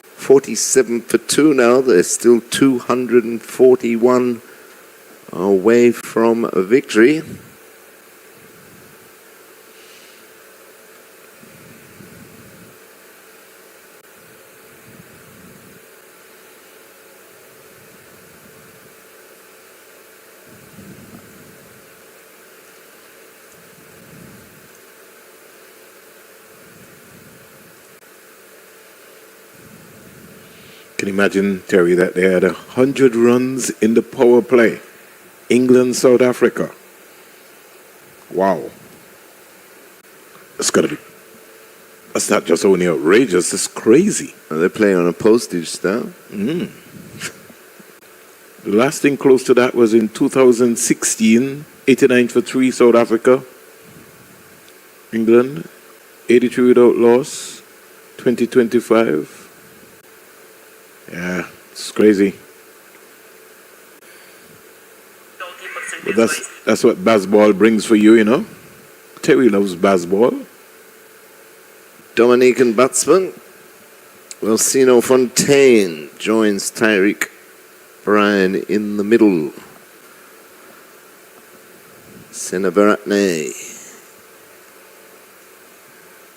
S6: 47 for 2 now. They're still 241 away from a victory.
S5: Can you imagine, Terry, that they had 100 runs in the power play? England, South Africa. Wow. That's not just only outrageous, it's crazy.
S6: They're playing on a postage stamp.
S5: The last thing close to that was in 2016, 89 for 3, South Africa. England, 83 without loss, 2025. Yeah, it's crazy. But that's what baseball brings for you, you know. Terry loves baseball.
S6: Dominican batsman Wilsino Fontaine joins Tyreek Bryan in the middle. Senabaratne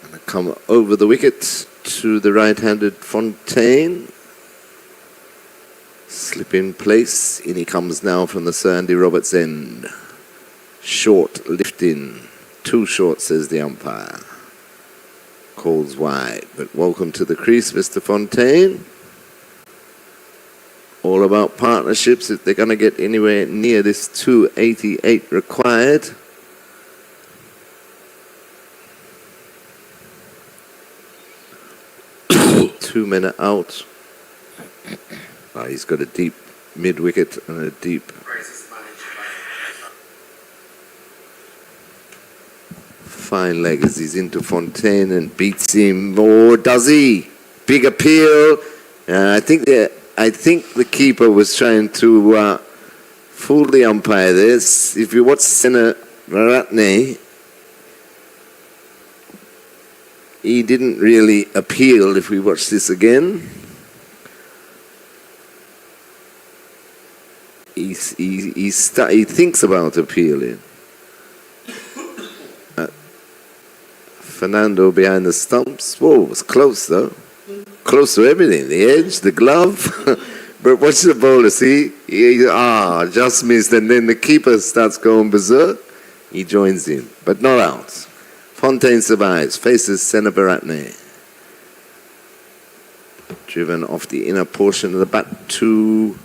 S6: gonna come over the wicket to the right-handed Fontaine. Slip in place. In he comes now from the Sir Andy Roberts end. Short lift in. Too short, says the umpire. Calls wide. But welcome to the crease, Mr. Fontaine. All about partnerships. If they're going to get anywhere near this 288 required. Two men are out. He's got a deep mid-wicket and a deep fine leg as he's into Fontaine and beats him. Or does he? Big appeal. I think the keeper was trying to fool the umpire there. If you watch Senabaratne, he didn't really appeal. If we watch this again, he thinks about appealing. Fernando behind the stumps. Whoa, it was close though. Close to everything. The edge, the glove. But watch the bowler, see? Just missed. And then the keeper starts going berserk. He joins in, but not out. Fontaine survives, faces Senabaratne. Driven off the inner portion of the bat to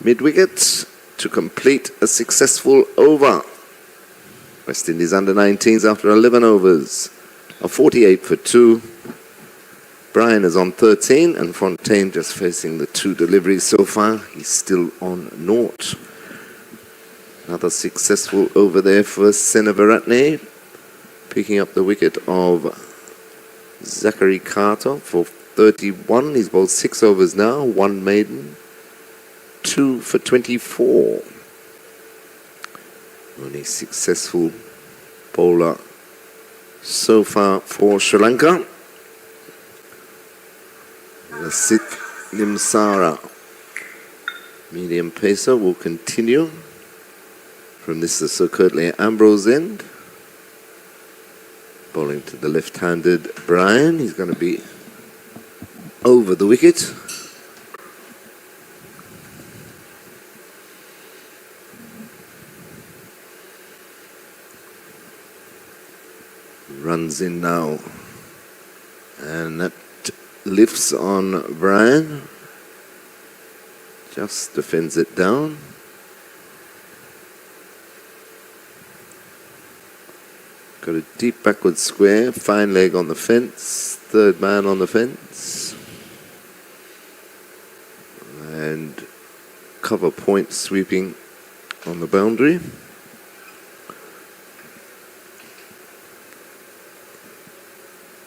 S6: mid-wicket to complete a successful over. West Indies under-19s after 11 overs. A 48 for 2. Bryan is on 13 and Fontaine just facing the 2 deliveries so far. He's still on 0. Another successful over there for Senabaratne. Picking up the wicket of Zachary Carter for 31. He's bowled 6 overs now, 1 maiden, 2 for 24. Only successful bowler so far for Sri Lanka. Lasit Nimsara, medium pacer, will continue from this is Sir Curtly Ambrose end. Bowling to the left-handed Bryan. He's going to be over the wicket. runs in now. And that lifts on Brian. Just defends it down. Got a deep backward square, fine leg on the fence, third man on the fence. And cover point sweeping on the boundary.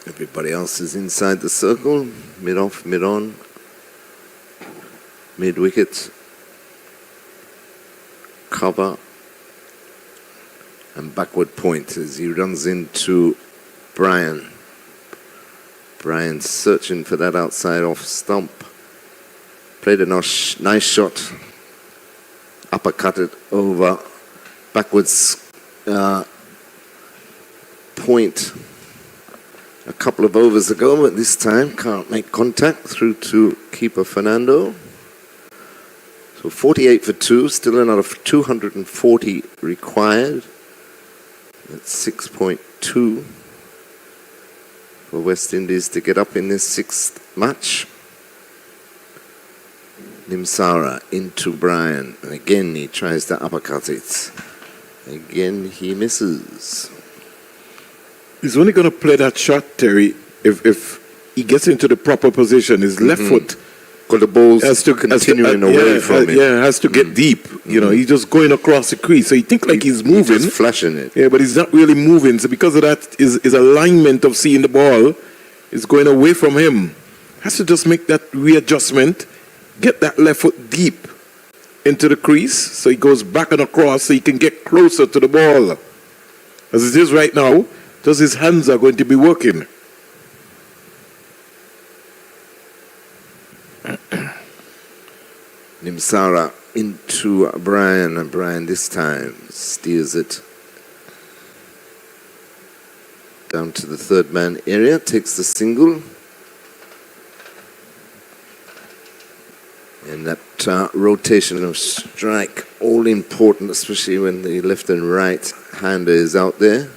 S6: Everybody else is inside the circle, mid-off, mid-on, mid-wicket, cover, and backward point as he runs into Brian. Brian searching for that outside off stump. Played a nice shot, uppercutted over, backwards point. A couple of overs ago, but this time can't make contact through to keeper Fernando. So 48 for 2, still another 240 required. That's 6.2 for West Indies to get up in this sixth match. Nimsara into Brian. And again, he tries to uppercut it. Again, he misses.
S5: He's only going to play that shot, Terry, if he gets into the proper position. His left foot
S6: Because the ball's continuing away from him.
S5: Yeah, has to get deep. You know, he's just going across the crease. So you think like he's moving.
S6: He's just flashing it.
S5: Yeah, but he's not really moving. So because of that, his alignment of seeing the ball is going away from him. Has to just make that readjustment, get that left foot deep into the crease so he goes back and across so he can get closer to the ball. As it is right now, just his hands are going to be working.
S6: Nimsara into Brian, and Brian this time steers it down to the third man area, takes the single. And that rotation of strike, all important, especially when the left and right hander is out there.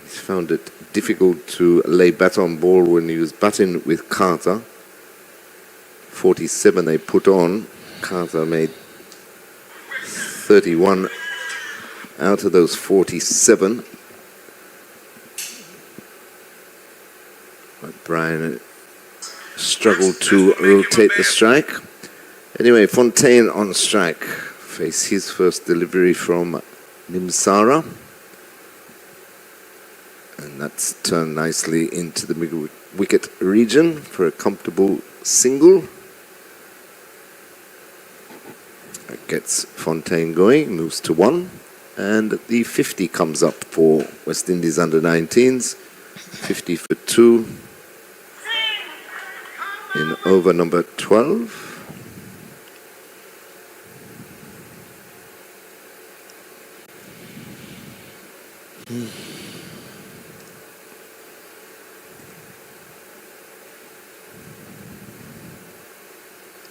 S6: He's found it difficult to lay bat on ball when he was batting with Carter. 47 they put on. Carter made 31 out of those 47. But Brian struggled to rotate the strike. Anyway, Fontaine on strike. Face his first delivery from Nimsara. And that's turned nicely into the mid-wicket region for a comfortable single. That gets Fontaine going, moves to 1. And the 50 comes up for West Indies under-19s. 50 for 2 in over number 12.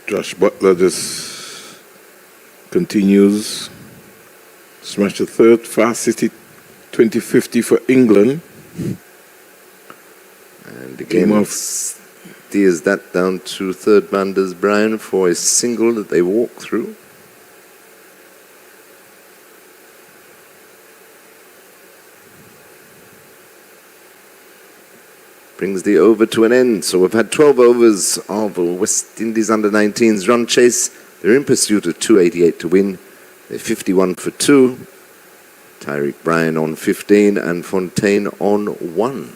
S5: Josh Butler just continues. Smash the third, fastest hit 2050 for England.
S6: And the game steers that down to third man does Brian for a single that they walk through. Brings the over to an end. So we've had 12 overs of West Indies under-19s run chase. They're in pursuit of 288 to win. They're 51 for 2. Tyreek Bryan on 15 and Fontaine on 1.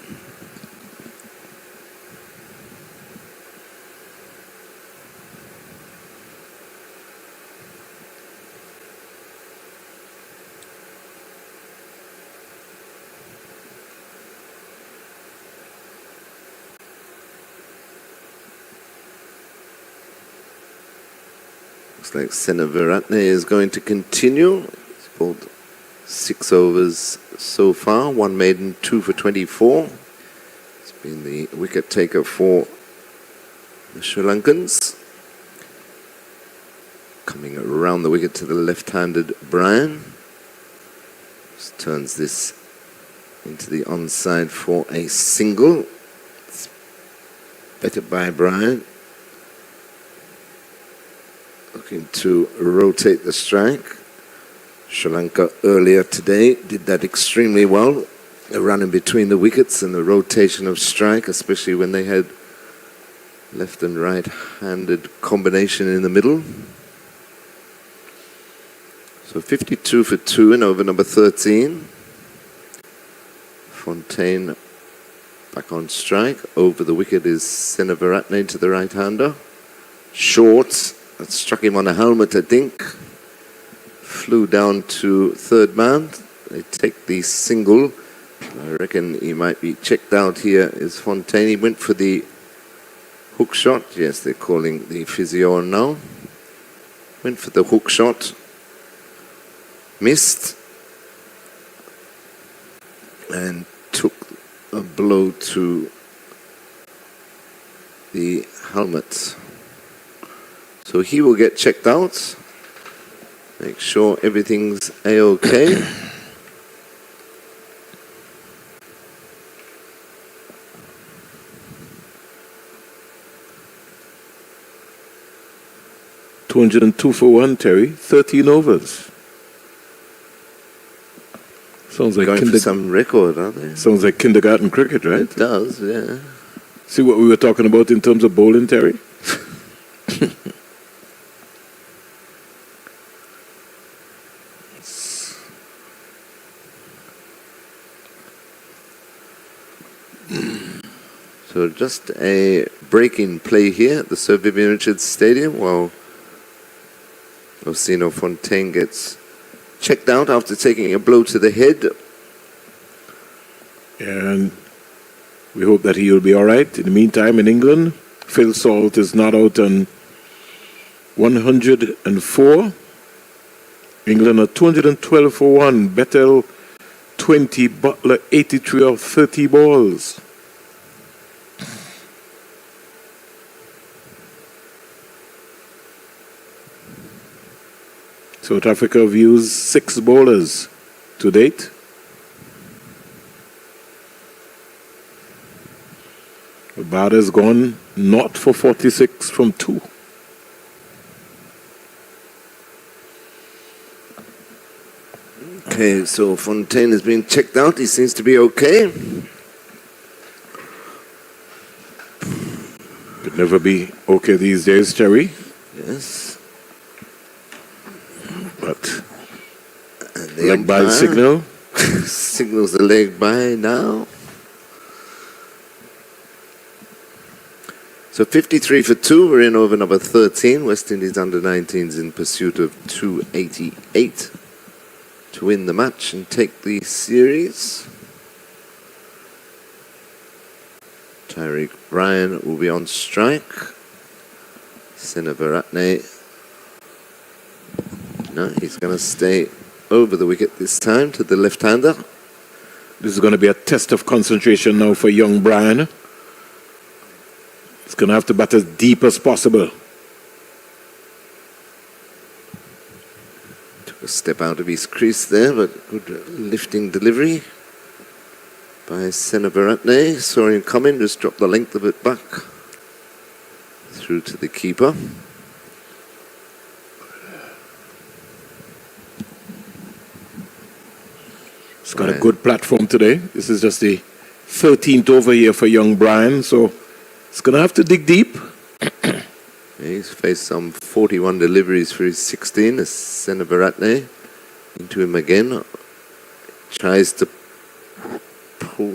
S6: Looks like Senaviratne is going to continue. He's bowled 6 overs so far, 1 maiden, 2 for 24. He's been the wicket taker for the Sri Lankans. Coming around the wicket to the left-handed Brian. Just turns this into the onside for a single. It's better by Brian. Looking to rotate the strike. Sri Lanka earlier today did that extremely well. A run in between the wickets and the rotation of strike, especially when they had left and right-handed combination in the middle. So 52 for 2 in over number 13. Fontaine back on strike. Over the wicket is Seneviratne to the right-hander. Short. That struck him on the helmet, I think. Flew down to third man. They take the single. I reckon he might be checked out here. Is Fontaine. He went for the hook shot. Yes, they're calling the physio on now. Went for the hook shot. Missed. And took a blow to the helmet. So he will get checked out. Make sure everything's A-OK.
S5: $202 for 1, Terry. 13 overs. Sounds like
S6: Going for some record, aren't they?
S5: Sounds like kindergarten cricket, right?
S6: It does, yeah.
S5: See what we were talking about in terms of bowling, Terry?
S6: So just a break in play here at the Sir Vivian Richards Stadium while Osino Fontaine gets checked out after taking a blow to the head.
S5: And we hope that he will be all right. In the meantime, in England, Phil Salt is not out on 104. England are 212 for 1. Bettel 20, Butler 83 of 30 balls. South Africa have used 6 bowlers to date. Bada's gone not for 46 from 2.
S6: Okay, so Fontaine has been checked out. He seems to be okay.
S5: Could never be okay these days, Terry.
S6: Yes.
S5: But
S6: The
S5: leg by
S6: umpire
S5: signal.
S6: signals the leg by now. So 53 for 2. We're in over number 13. West Indies under 19s in pursuit of 288 to win the match and take the series. Tariq Ryan will be on strike. Seneviratne. No, he's going to stay over the wicket this time to the left-hander.
S5: This is going to be a test of concentration now for young Brian. He's going to have to bat as deep as possible.
S6: Took a step out of his crease there, but good lifting delivery by Seneviratne. Saw him coming, just dropped the length of it back through to the keeper.
S5: He's got a good platform today. This is just the 13th over here for young Brian, so he's going to have to dig deep.
S6: He's faced some 41 deliveries for his 16 as Seneviratne into him again. Tries to pull